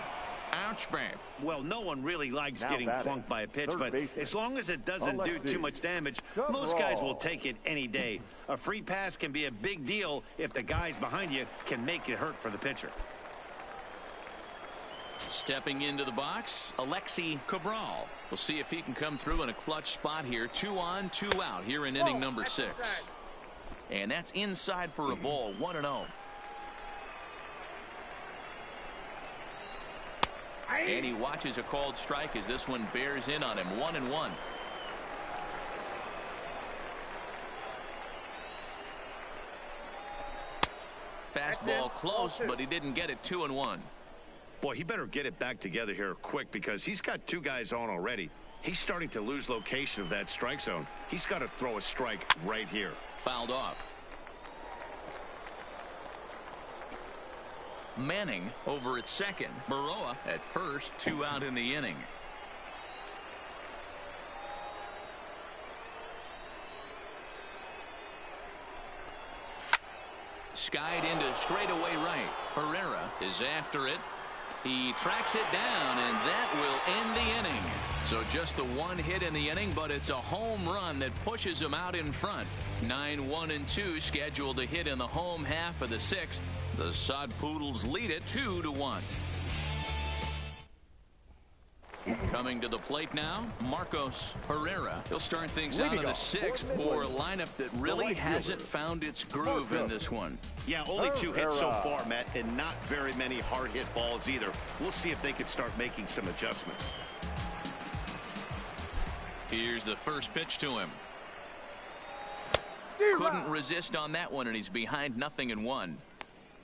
S2: Ouch, man.
S3: Well, no one really likes getting plunked by a pitch, but as long as it doesn't do too much damage, most guys will take it any day. A free pass can be a big deal if the guys behind you can make it hurt for the pitcher.
S2: Stepping into the box, Alexi Cabral. We'll see if he can come through in a clutch spot here. 2 on, 2 out here in inning number 6. And that's inside for a ball. 1-0. And he watches a called strike as this one bears in on him. 1-1. Fastball close, but he didn't get it. 2-1.
S3: Boy, he better get it back together here quick because he's got 2 guys on already. He's starting to lose location of that strike zone. He's got to throw a strike right here.
S2: Fouled off. Manning over at second. Baroa at first. 2 out in the inning. Skied into straightaway right. Herrera is after it. He tracks it down, and that will end the inning. So just the 1 hit in the inning, but it's a home run that pushes him out in front. 9-1-2 scheduled to hit in the home half of the 6th. The Sod Poodles lead it 2-1. Coming to the plate now, Marcos Herrera. He'll start things out in the sixth for a lineup that really hasn't found its groove in this one.
S3: Yeah, only 2 hits so far, Matt, and not very many hard hit balls either. We'll see if they can start making some adjustments.
S2: Here's the first pitch to him. Couldn't resist on that one, and he's behind 0-1.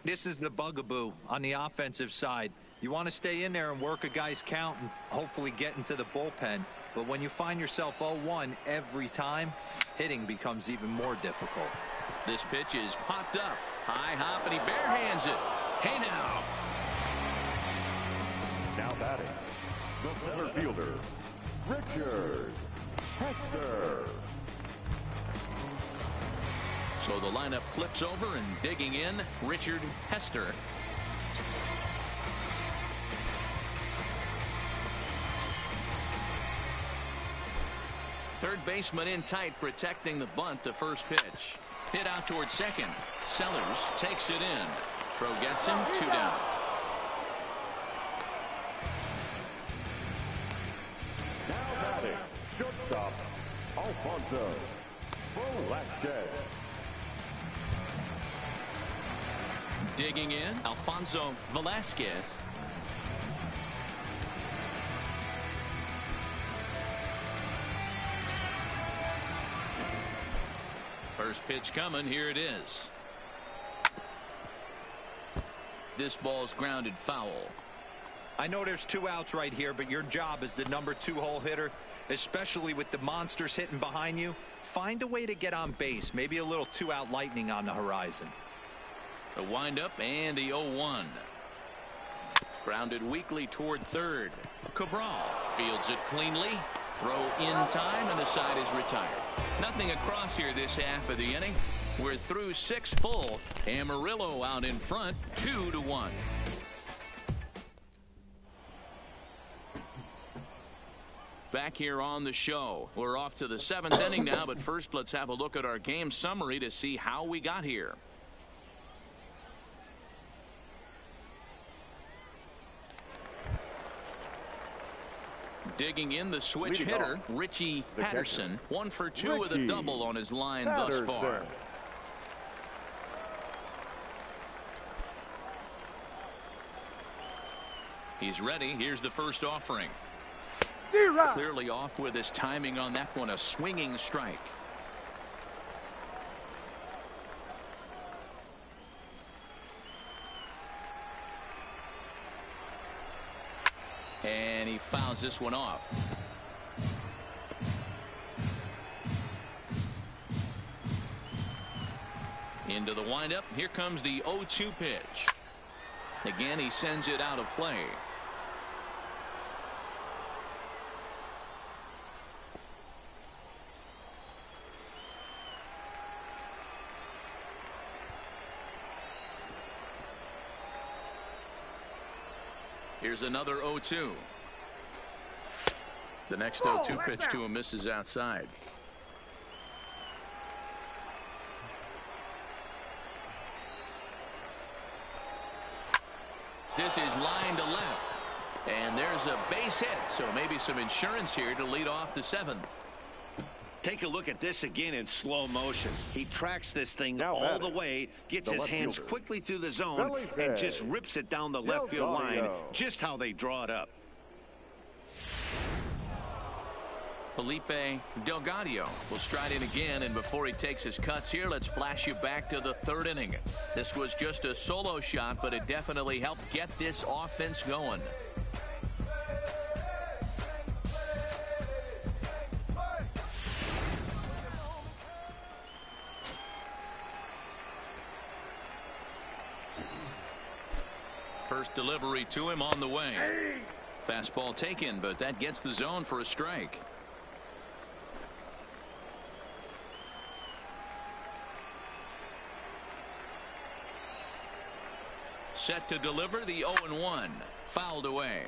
S5: This is the bugaboo on the offensive side. You want to stay in there and work a guy's count and hopefully get into the bullpen. But when you find yourself 0-1 every time, hitting becomes even more difficult.
S2: This pitch is popped up. High hop, and he barehands it. Hey now.
S4: Now batting, the center fielder, Richard Hester.
S2: So the lineup flips over, and digging in, Richard Hester. Third baseman in tight, protecting the bunt. The first pitch. Hit out towards second. Sellers takes it in. Throw gets him. 2 down.
S4: Now batting, shortstop, Alfonso Velasquez.
S2: Digging in, Alfonso Velasquez. First pitch coming. Here it is. This ball's grounded foul.
S5: I know there's 2 outs right here, but your job as the number 2 hole hitter, especially with the monsters hitting behind you, find a way to get on base. Maybe a little 2-out lightning on the horizon.
S2: The windup and the 0-1. Grounded weakly toward third. Cabral fields it cleanly. Throw in time, and the side is retired. Nothing across here this half of the inning. We're through 6 full. Amarillo out in front, 2-1. Back here on the show. We're off to the 7th inning now, but first let's have a look at our game summary to see how we got here. Digging in, the switch hitter, Richie Patterson. 1 for 2 with a double on his line thus far. He's ready. Here's the first offering. Clearly off with his timing on that one. A swinging strike. And he fouls this one off. Into the windup. Here comes the 0-2 pitch. Again, he sends it out of play. Here's another 0-2. The next 0-2 pitch to him misses outside. This is line to left. And there's a base hit, so maybe some insurance here to lead off the 7th.
S3: Take a look at this again in slow motion. He tracks this thing all the way, gets his hands quickly through the zone, and just rips it down the left field line, just how they draw it up.
S2: Felipe Delgado will stride in again, and before he takes his cuts here, let's flash you back to the 3rd inning. This was just a solo shot, but it definitely helped get this offense going. First delivery to him on the way. Fastball taken, but that gets the zone for a strike. Set to deliver the 0-1. Fouled away.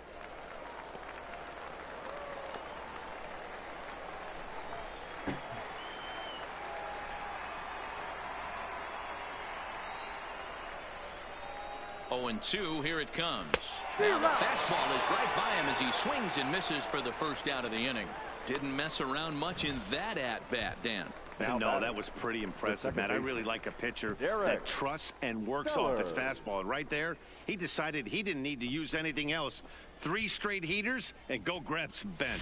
S2: 0-2, here it comes. Now the fastball is right by him as he swings and misses for the first out of the inning. Didn't mess around much in that at-bat, Dan.
S3: No, that was pretty impressive, Matt. I really like a pitcher that trusts and works off his fastball. Right there, he decided he didn't need to use anything else. 3 straight heaters and go grab some bench.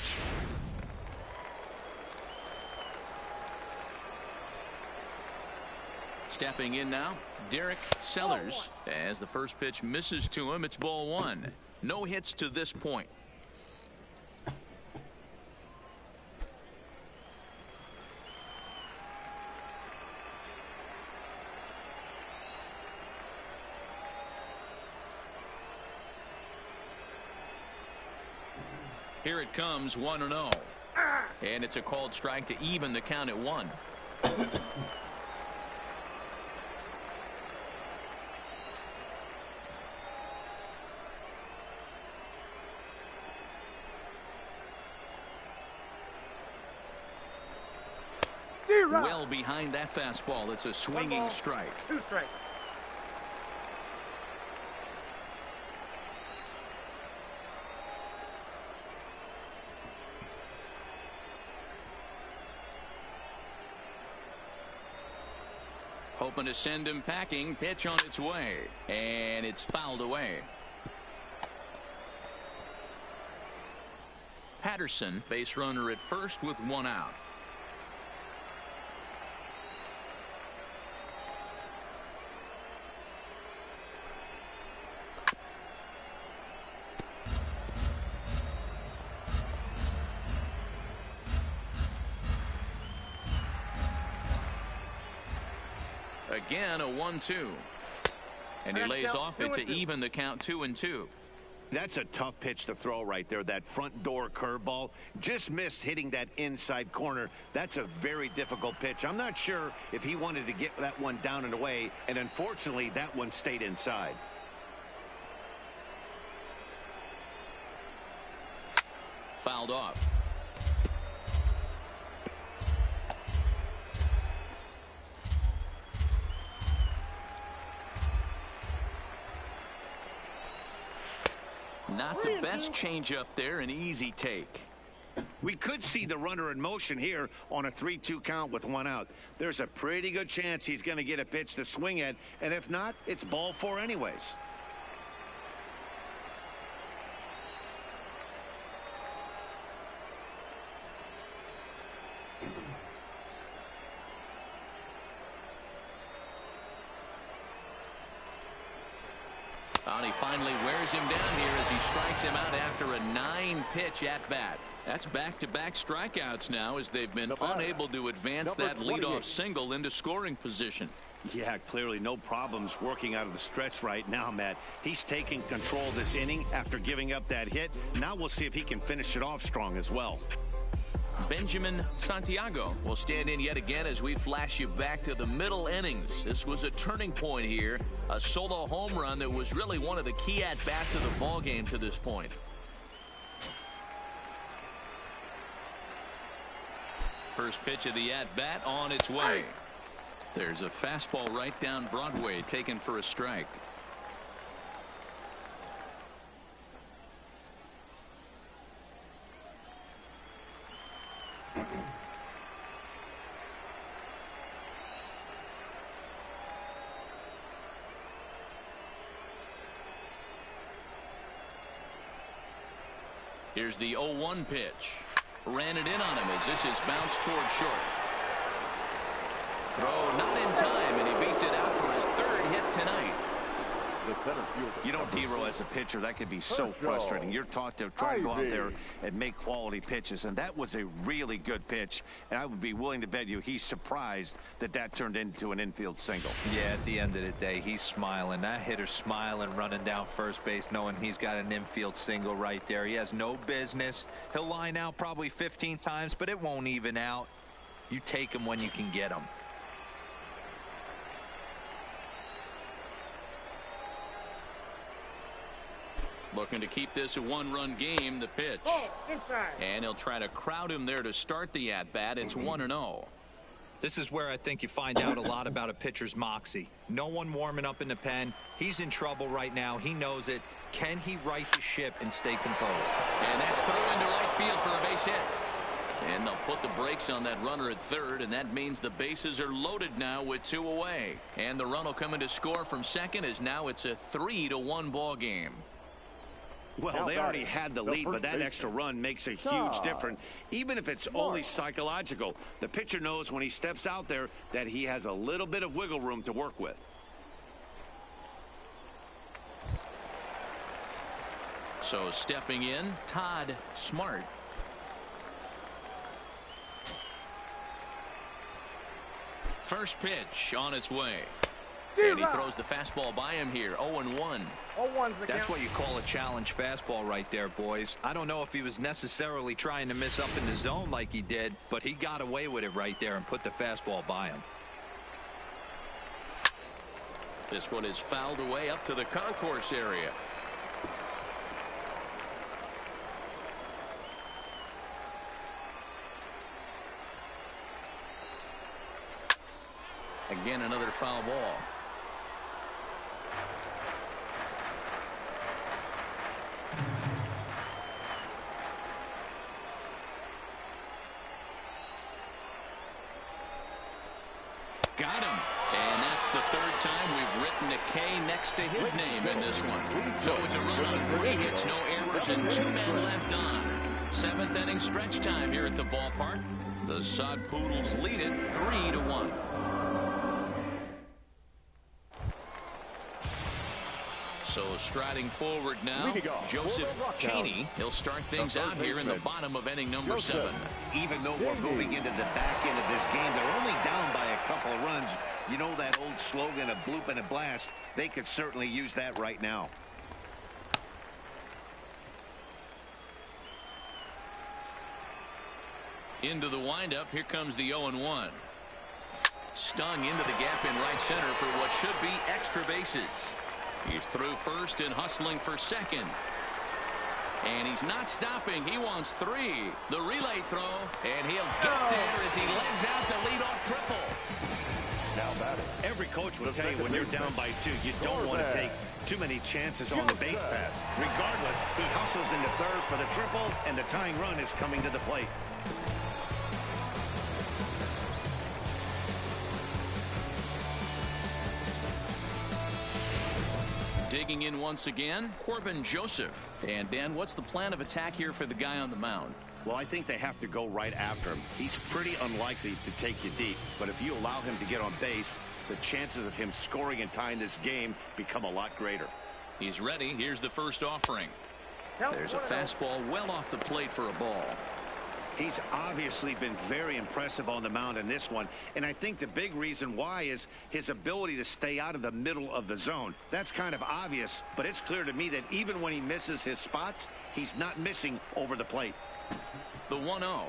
S2: Stepping in now, Derek Sellers. As the first pitch misses to him, it's ball 1. No hits to this point. Here it comes, 1-0. And it's a called strike to even the count at 1. Well behind that fastball. It's a swinging strike.
S7: 2 strikes.
S2: Hoping to send him packing. Pitch on its way. And it's fouled away. Patterson, base runner at first with 1 out. Again, a 1-2. And he lays off it to even the count 2-2.
S3: That's a tough pitch to throw right there. That front door curveball just missed hitting that inside corner. That's a very difficult pitch. I'm not sure if he wanted to get that one down and away, and unfortunately that one stayed inside.
S2: Fouled off. Not the best changeup there, an easy take.
S3: We could see the runner in motion here on a 3-2 count with 1 out. There's a pretty good chance he's going to get a pitch to swing at, and if not, it's ball 4 anyways.
S2: And he finally wears him down here as he strikes him out after a 9-pitch at-bat. That's back-to-back strikeouts now as they've been unable to advance that leadoff single into scoring position.
S3: Yeah, clearly no problems working out of the stretch right now, Matt. He's taking control of this inning after giving up that hit. Now we'll see if he can finish it off strong as well.
S2: Benjamin Santiago will stand in yet again as we flash you back to the middle innings. This was a turning point here, a solo home run that was really one of the key at-bats of the ball game to this point. First pitch of the at-bat on its way. There's a fastball right down Broadway taken for a strike. Here's the 0-1 pitch. Ran it in on him as this is bounced toward short. Throw not in time, and he beats it out for his 3rd hit tonight.
S3: You know, Dero, as a pitcher, that could be so frustrating. You're taught to try to go out there and make quality pitches, and that was a really good pitch, and I would be willing to bet you he's surprised that that turned into an infield single.
S5: Yeah, at the end of the day, he's smiling. That hitter's smiling, running down first base, knowing he's got an infield single right there. He has no business. He'll line out probably 15 times, but it won't even out. You take him when you can get him.
S2: Looking to keep this a 1-run game. The pitch. And he'll try to crowd him there to start the at-bat. It's 1-0.
S5: This is where I think you find out a lot about a pitcher's moxie. No one warming up in the pen. He's in trouble right now. He knows it. Can he right the ship and stay composed?
S2: And that's through into right field for a base hit. And they'll put the brakes on that runner at third, and that means the bases are loaded now with 2 away. And the run will come in to score from second, as now it's a 3-1 ball game.
S3: Well, they already had the lead, but that extra run makes a huge difference, even if it's only psychological. The pitcher knows when he steps out there that he has a little bit of wiggle room to work with.
S2: So stepping in, Todd Smart. First pitch on its way. And he throws the fastball by him here. 0-1.
S5: That's what you call a challenge fastball right there, boys. I don't know if he was necessarily trying to miss up in the zone like he did, but he got away with it right there and put the fastball by him.
S2: This one is fouled away up to the concourse area. Again, another foul ball. Got him. And that's the third time we've written a K next to his name in this one. So it's a run on 3 hits, no errors, and 2 men left on. 7th inning stretch time here at the ballpark. The Sod Poodles lead it 3-1. So striding forward now, Joseph Cheney. He'll start things out here in the bottom of inning number 7.
S3: Even though we're moving into the back end of this game, they're only down by a couple of runs. You know that old slogan, a bloop and a blast? They could certainly use that right now.
S2: Into the windup, here comes the 0-1. Stung into the gap in right center for what should be extra bases. He's through first and hustling for second. And he's not stopping. He wants 3. The relay throw, and he'll get there as he legs out the leadoff triple.
S4: Now batting.
S3: Every coach will tell you when you're down by 2, you don't want to take too many chances on the base pass. Regardless, he hustles into third for the triple, and the tying run is coming to the plate.
S2: Digging in once again, Corbin Joseph. And Dan, what's the plan of attack here for the guy on the mound?
S3: Well, I think they have to go right after him. He's pretty unlikely to take you deep, but if you allow him to get on base, the chances of him scoring and tying this game become a lot greater.
S2: He's ready. Here's the first offering. There's a fastball well off the plate for a ball.
S3: He's obviously been very impressive on the mound in this one, and I think the big reason why is his ability to stay out of the middle of the zone. That's kind of obvious, but it's clear to me that even when he misses his spots, he's not missing over the plate.
S2: The 1-0.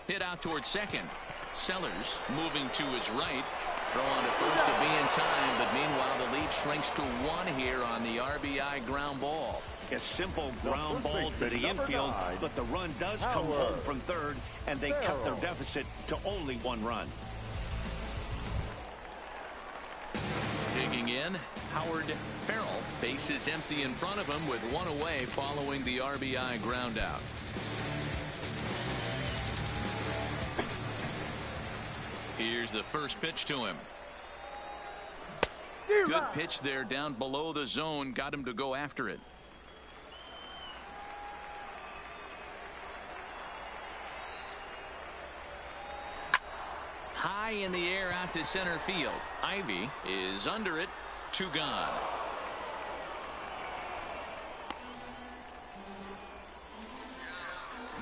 S2: Hit out towards second. Sellers moving to his right. Throw on to first to be in time, but meanwhile the lead shrinks to 1 here on the RBI ground ball.
S3: A simple ground ball to the infield, but the run does come home from third, and they cut their deficit to only 1 run.
S2: Digging in, Howard Farrell. Base is empty in front of him with 1 away following the RBI ground out. Here's the first pitch to him. Good pitch there down below the zone. Got him to go after it. High in the air out to center field. Ivy is under it. 2 gone.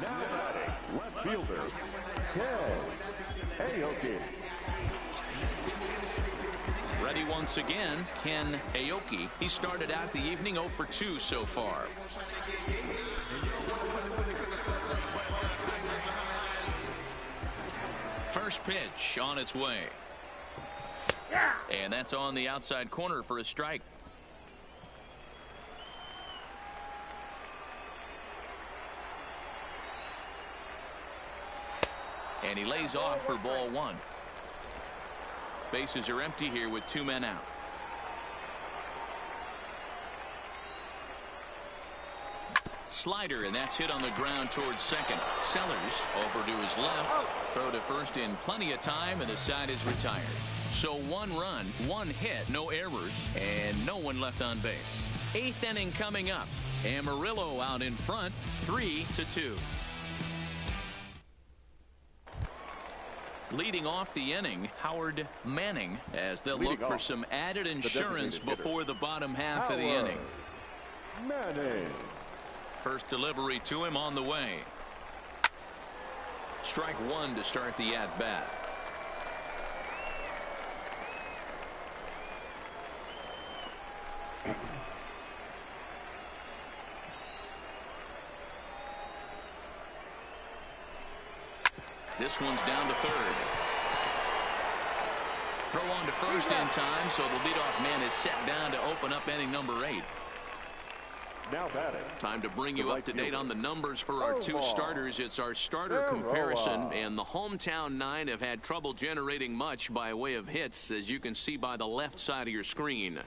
S4: Now batting, left fielder, Ken Aoki.
S2: Ready once again, Ken Aoki. He started out the evening 0 for 2 so far. First pitch on its way. And that's on the outside corner for a strike. And he lays off for ball 1. Bases are empty here with 2 men out. Slider, and that's hit on the ground towards second. Sellers over to his left. Throw to first in plenty of time, and the side is retired. So 1 run, 1 hit, no errors, and no one left on base. 8th inning coming up. Amarillo out in front, 3-2. Leading off the inning, Howard Manning, as they'll look for some added insurance before the bottom half of the inning.
S4: Manning.
S2: First delivery to him on the way. Strike 1 to start the at-bat. This one's down to third. Throw on to first in time, so the leadoff man is set down to open up inning number 8.
S4: Now batting.
S2: Time to bring you up to date on the numbers for our 2 starters. It's our starter comparison, and the hometown 9 have had trouble generating much by way of hits, as you can see by the left side of your screen.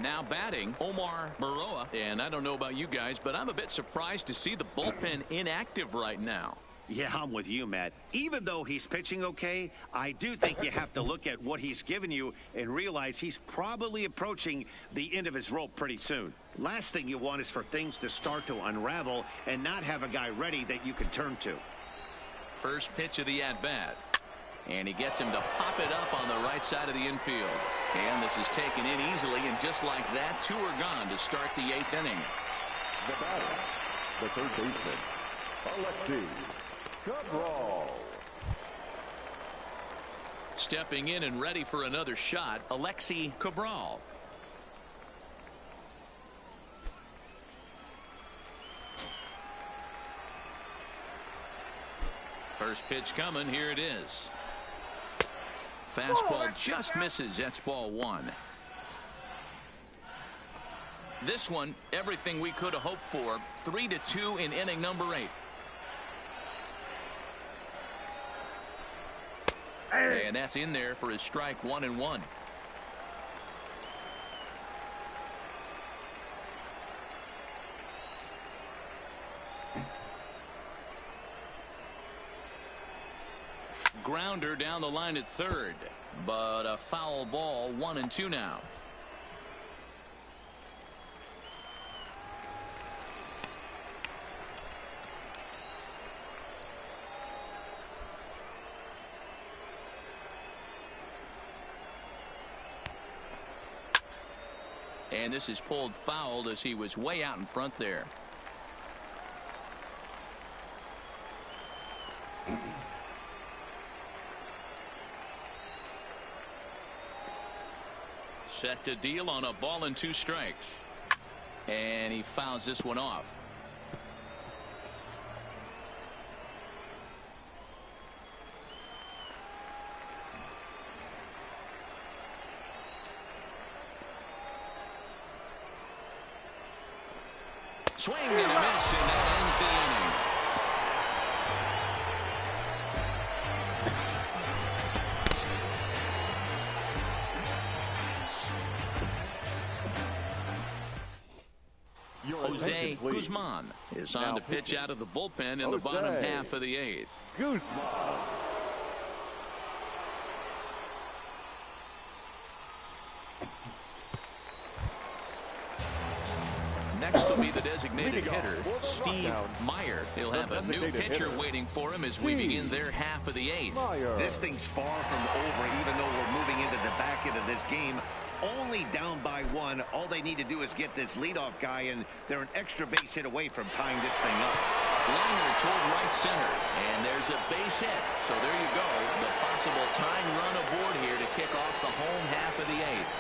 S2: Now batting, Omar Maroa, and I don't know about you guys, but I'm a bit surprised to see the bullpen inactive right now.
S3: Yeah, I'm with you, Matt. Even though he's pitching okay, I do think you have to look at what he's given you and realize he's probably approaching the end of his rope pretty soon. Last thing you want is for things to start to unravel and not have a guy ready that you can turn to.
S2: First pitch of the at-bat. And he gets him to pop it up on the right side of the infield. And this is taken in easily, and just like that, 2 are gone to start the 8th inning.
S4: The batter, the third baseman, Alexi Cabral.
S2: Stepping in and ready for another shot, Alexi Cabral. First pitch coming. Here it is. Fastball just misses. That's ball 1. This one, everything we could have hoped for. 3-2 in inning number 8. And that's in there for his strike 1-1. Grounder down the line at third, but a foul ball. 1-2 now. And this is pulled foul as he was way out in front there. Set to deal on a ball and 2 strikes. And he fouls this one off. Swing and a miss, and that ends the inning. Jose Guzman is on to pitch out of the bullpen in the bottom half of the 8th.
S4: Guzman.
S2: Next will be the designated hitter, Steve Meyer. He'll have a new pitcher waiting for him as we begin their half of the 8th.
S3: This thing's far from over, even though we're moving into the back end of this game. Only down by 1. All they need to do is get this leadoff guy, and they're an extra base hit away from tying this thing up.
S2: Liner toward right center, and there's a base hit. So there you go, the possible tying run aboard here to kick off the home half of the 8th.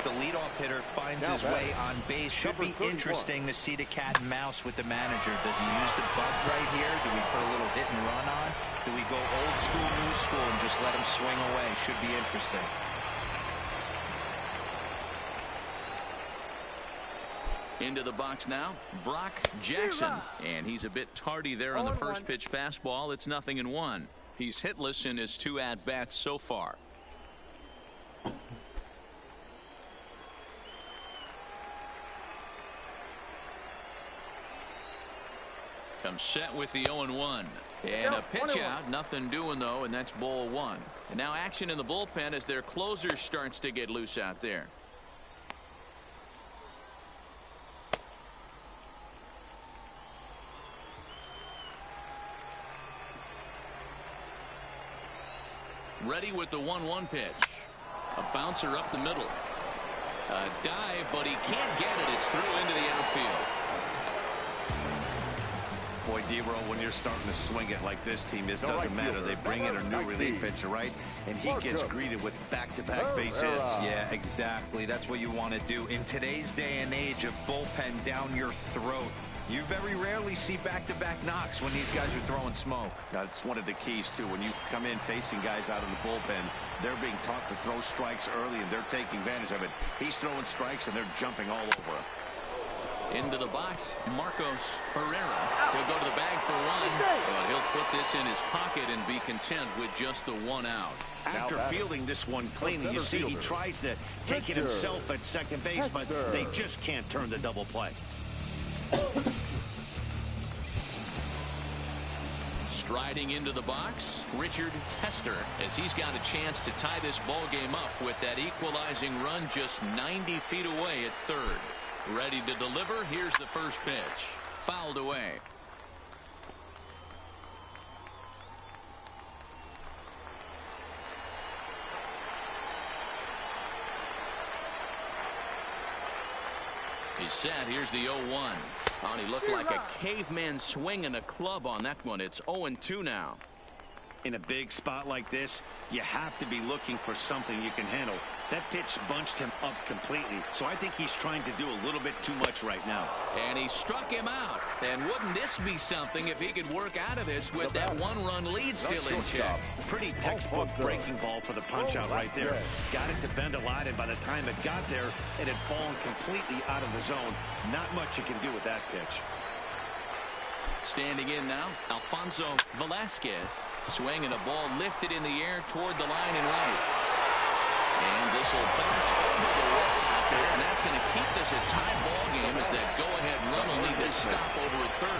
S5: The leadoff hitter finds his way on base. Should be interesting to see the cat and mouse with the manager. Does he use the bunt right here? Do we put a little hit and run on? Do we go old school, new school, and just let him swing away? Should be interesting.
S2: Into the box now, Brock Jackson. And he's a bit tardy there on the first pitch fastball. It's 0-1. He's hitless in his 2 at-bats so far. Comes set with the 0-1. And a pitch out. Nothing doing, though, and that's ball 1. And now action in the bullpen as their closer starts to get loose out there. Ready with the 1-1 pitch. A bouncer up the middle. A dive, but he can't get it. It's through into the outfield.
S3: Boy, D-Row, when you're starting to swing it like this team, it doesn't matter. They bring in a new relief pitcher, right? And he gets greeted with back-to-back base hits.
S5: Yeah, exactly. That's what you want to do. In today's day and age of bullpen down your throat, you very rarely see back-to-back knocks when these guys are throwing smoke.
S3: That's one of the keys, too. When you come in facing guys out of the bullpen, they're being taught to throw strikes early, and they're taking advantage of it. He's throwing strikes, and they're jumping all over him.
S2: Into the box, Marcos Herrera. He'll go to the bag for 1, but he'll put this in his pocket and be content with just the 1 out.
S3: After fielding this one cleanly, you see he tries to take it himself at second base, but they just can't turn the double play.
S2: Striding into the box, Richard Tester, as he's got a chance to tie this ball game up with that equalizing run just 90 feet away at third. Ready to deliver. Here's the first pitch. Fouled away. He's set. Here's the 0-1. Oh, he looked like a caveman swinging a club on that one. It's 0-2 now.
S3: In a big spot like this, you have to be looking for something you can handle. That pitch bunched him up completely, so I think he's trying to do a little bit too much right now.
S2: And he struck him out. And wouldn't this be something if he could work out of this with that 1-run lead still in check?
S3: Pretty textbook breaking ball for the punch out right there. Got it to bend a lot, and by the time it got there, it had fallen completely out of the zone. Not much you can do with that pitch.
S2: Standing in now, Alfonso Velasquez. Swinging a ball lifted in the air toward the line and right. And this will bounce over the wall out there, and that's going to keep this a tie ball game as that go-ahead run will need to stop over at third.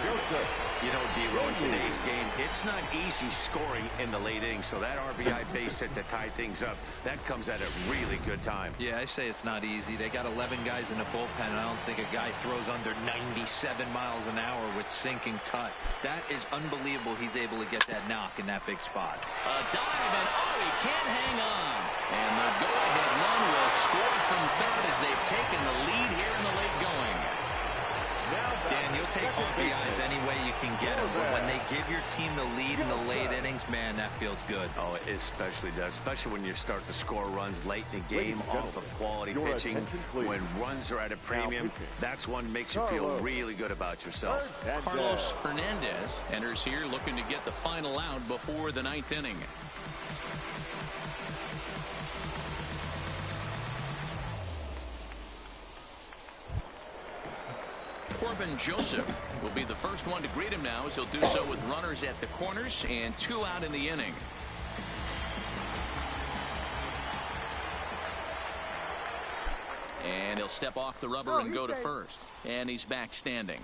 S3: You know, D-Row, in today's game, it's not easy scoring in the late innings, so that RBI base hit to tie things up, that comes at a really good time.
S5: Yeah, I say it's not easy. They got 11 guys in the bullpen, and I don't think a guy throws under 97 miles an hour with sink and cut. That is unbelievable. He's able to get that knock in that big spot.
S2: A dive, and he can't hang on. And the go-ahead run will score from third as they've taken the lead here in the late going.
S5: Dan, you'll take RBIs any way you can get them, but when they give your team the lead in the late innings, man, that feels good.
S3: Oh, it especially does, especially when you're starting to score runs late in the game off of quality pitching. When runs are at a premium, that's one makes you feel really good about yourself.
S2: Carlos Hernandez enters here looking to get the final out before the 9th inning. Corbin Joseph will be the first one to greet him now, as he'll do so with runners at the corners and 2 out in the inning. And he'll step off the rubber and go to first. And he's back standing.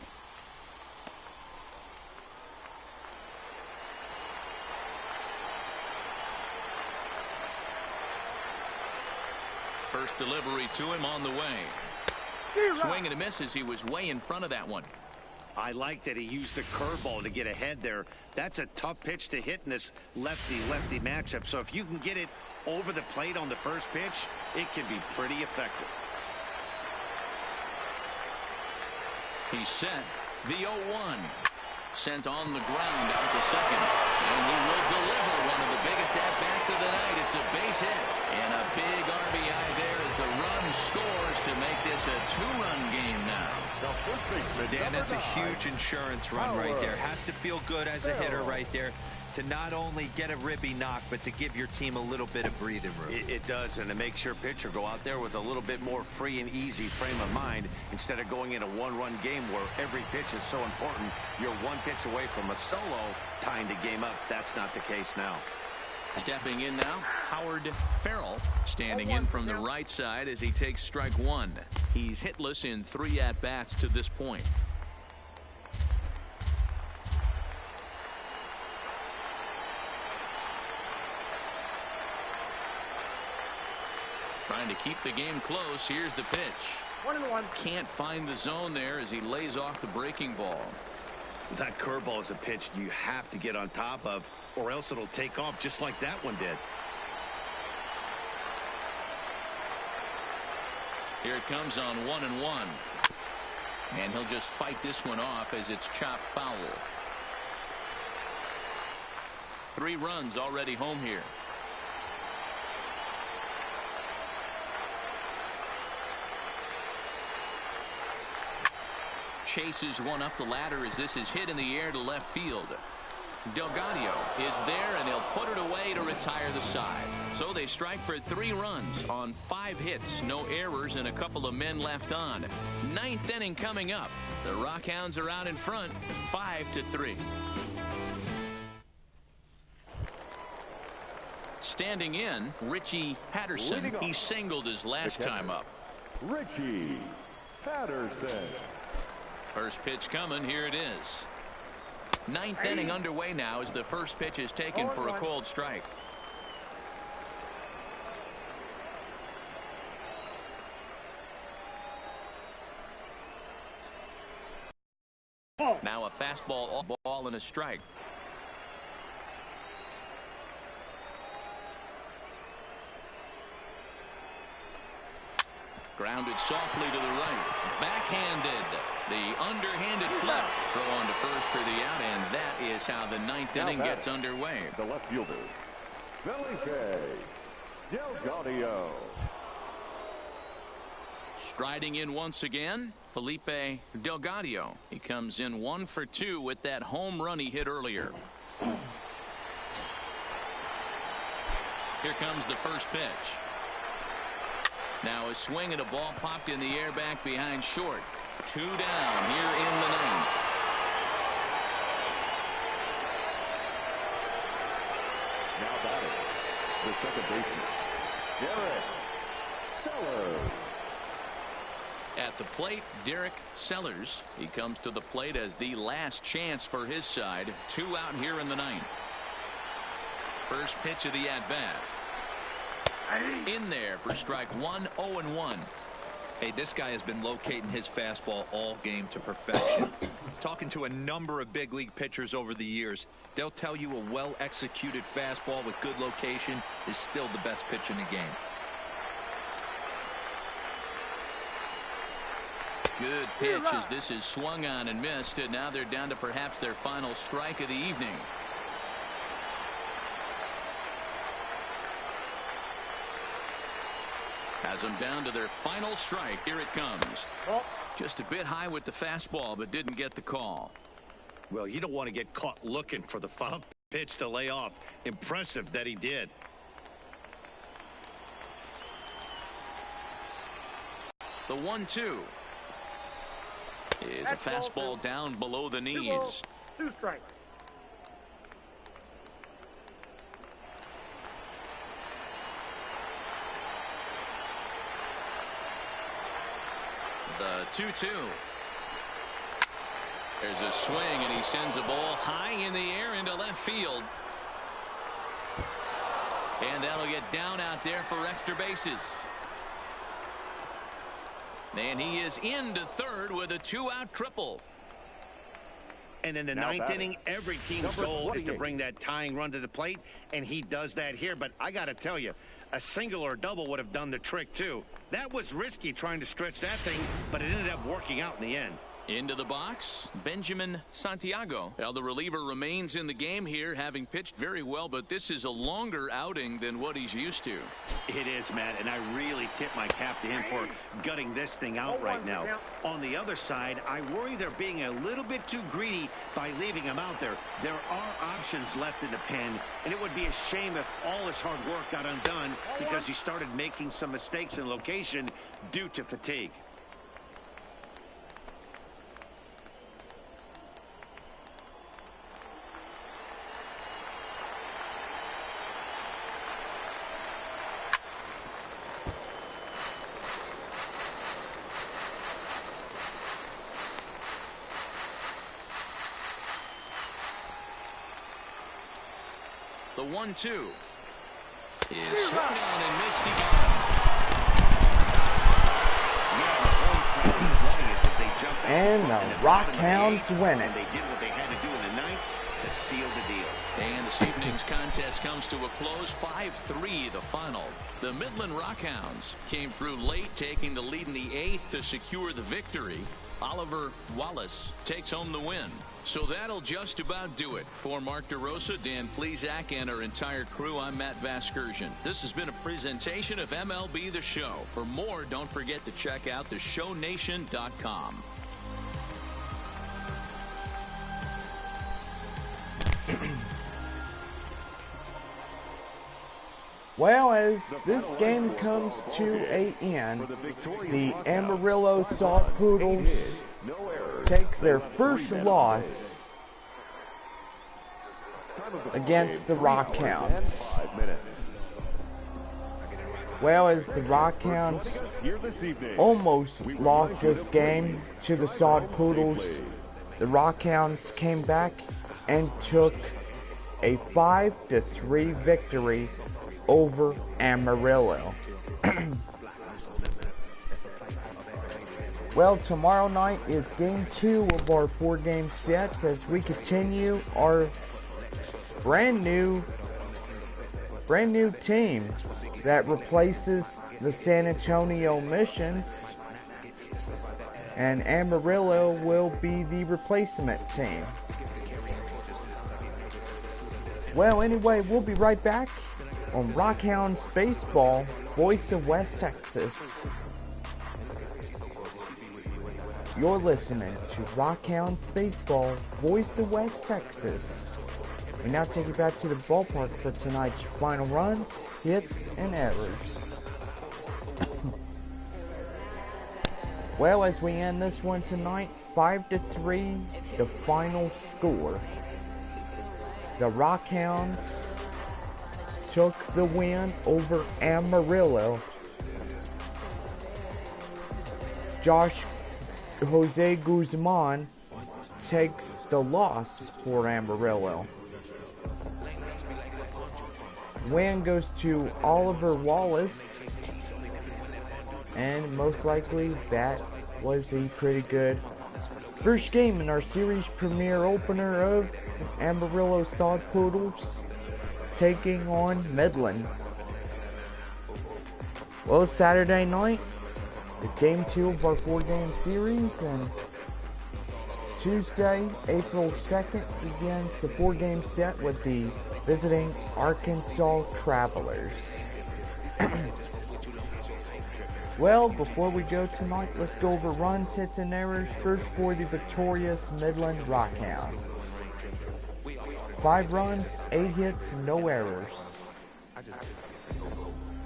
S2: First delivery to him on the way. Swing and a miss as he was way in front of that one.
S3: I like that he used the curveball to get ahead there. That's a tough pitch to hit in this lefty-lefty matchup. So if you can get it over the plate on the first pitch, it can be pretty effective.
S2: He's set. The 0-1. sent on the ground out to second. And he will deliver one of the biggest at-bats of the night. It's a base hit. And a big RBI there as the run scores to make this a two-run game now.
S5: Dan, that's a huge insurance run right there. Has to feel good as a hitter right there to not only get a ribby knock, but to give your team a little bit of breathing room.
S3: It does, and it makes your pitcher go out there with a little bit more free and easy frame of mind instead of going in a one-run game where every pitch is so important. You're one pitch away from a solo tying the game up. That's not the case now.
S2: Stepping in now, Howard Farrell standing in from the right side as he takes strike one. He's hitless in 3 at-bats to this point. Trying to keep the game close. Here's the pitch.
S7: 1-1.
S2: Can't find the zone there as he lays off the breaking ball.
S3: That curveball is a pitch you have to get on top of, or else it'll take off just like that one did.
S2: Here it comes on 1-1. And he'll just fight this one off as it's chopped foul. 3 runs already home here. Chases one up the ladder as this is hit in the air to left field. Delgado is there, and he'll put it away to retire the side. So they strike for 3 runs on 5 hits, no errors, and a couple of men left on. 9th inning coming up. The Rockhounds are out in front, 5-3. Standing in, Richie Patterson. He singled his last time up.
S4: Richie Patterson.
S2: First pitch coming. Here it is. 9th inning underway now as the first pitch is taken for a called strike. Now a fastball, off ball, and a strike. Grounded softly to the right. Backhanded. The underhanded flip. Throw on to first for the out, and that is how the 9th inning gets underway.
S4: The left fielder, Felipe Delgado.
S2: Striding in once again, Felipe Delgado. He comes in 1 for 2 with that home run he hit earlier. Here comes the first pitch. Now a swing and a ball popped in the air back behind short. 2 down here in the 9th.
S4: Now batting, the second baseman, Derek Sellers.
S2: At the plate, Derek Sellers. He comes to the plate as the last chance for his side. 2 out here in the 9th. First pitch of the at-bat. In there for strike 1, 0-1.
S5: Hey, this guy has been locating his fastball all game to perfection. Talking to a number of big league pitchers over the years, they'll tell you a well-executed fastball with good location is still the best pitch in the game.
S2: Good pitch as this is swung on and missed, and now they're down to perhaps their final strike of the evening. Has them down to their final strike. Here it comes. Just a bit high with the fastball, but didn't get the call.
S3: Well, you don't want to get caught looking for the foul pitch to lay off. Impressive that he did.
S2: The 1-2 is a fastball down below the knees.
S7: 2 strikes.
S2: The 2-2. There's a swing, and he sends a ball high in the air into left field. And that'll get down out there for extra bases. And he is into third with a 2-out triple.
S3: And in the 9th inning, every team's goal is to bring that tying run to the plate, and he does that here. But I got to tell you, a single or a double would have done the trick, too. That was risky trying to stretch that thing, but it ended up working out in the end.
S2: Into the box, Benjamin Santiago. Well, the reliever remains in the game here, having pitched very well, but this is a longer outing than what he's used to.
S3: It is, Matt, and I really tip my cap to him for gutting this thing out right now. On the other side, I worry they're being a little bit too greedy by leaving him out there. There are options left in the pen, and it would be a shame if all his hard work got undone because he started making some mistakes in location due to fatigue.
S2: The 1-2 is swung on and missed again.
S1: And the Rockhounds win it.
S3: They did what they had to do in the ninth to seal the deal.
S2: And this evening's contest comes to a close, 5-3 the final. The Midland Rockhounds came through late, taking the lead in the 8th to secure the victory. Oliver Wallace takes home the win. So that'll just about do it. For Mark DeRosa, Dan Plesac, and our entire crew, I'm Matt Vasgersian. This has been a presentation of MLB The Show. For more, don't forget to check out theshownation.com.
S1: Well, as this game comes to an end, the Amarillo Sod Poodles take their first loss against the Rockhounds. Well, as the Rockhounds almost lost this game to the Sod Poodles, the Rockhounds came back and took a 5-3 victory over Amarillo. Well, tomorrow night is game 2 of our 4-game set as we continue our brand new team that replaces the San Antonio Missions, and Amarillo will be the replacement team. Well, anyway, we'll be right back on Rockhounds Baseball, voice of West Texas. You're listening to Rockhounds Baseball, voice of West Texas. We now take you back to the ballpark for tonight's final runs, hits, and errors. Well, as we end this one tonight, 5-3, the final score. The Rockhounds took the win over Amarillo. Jose Guzman takes the loss for Amarillo. Win goes to Oliver Wallace, and most likely that was a pretty good first game in our series premiere opener of Amarillo Sod Poodles taking on Midland. Well, Saturday night is game 2 of our 4-game series, and Tuesday, April 2nd begins the 4-game set with the visiting Arkansas Travelers. Well, before we go tonight, let's go over runs, hits, and errors. First for the victorious Midland Rockhounds. 5 runs, 8 hits, no errors.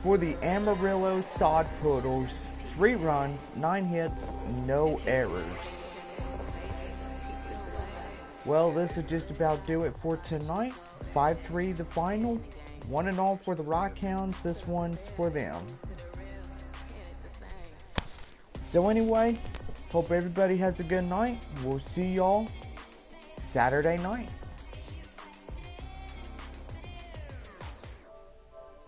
S1: For the Amarillo Sod Poodles, 3 runs, 9 hits, no errors. Well, this will just about do it for tonight. 5-3 the final. 1-0 for the Rockhounds. This one's for them. So anyway, hope everybody has a good night. We'll see y'all Saturday night.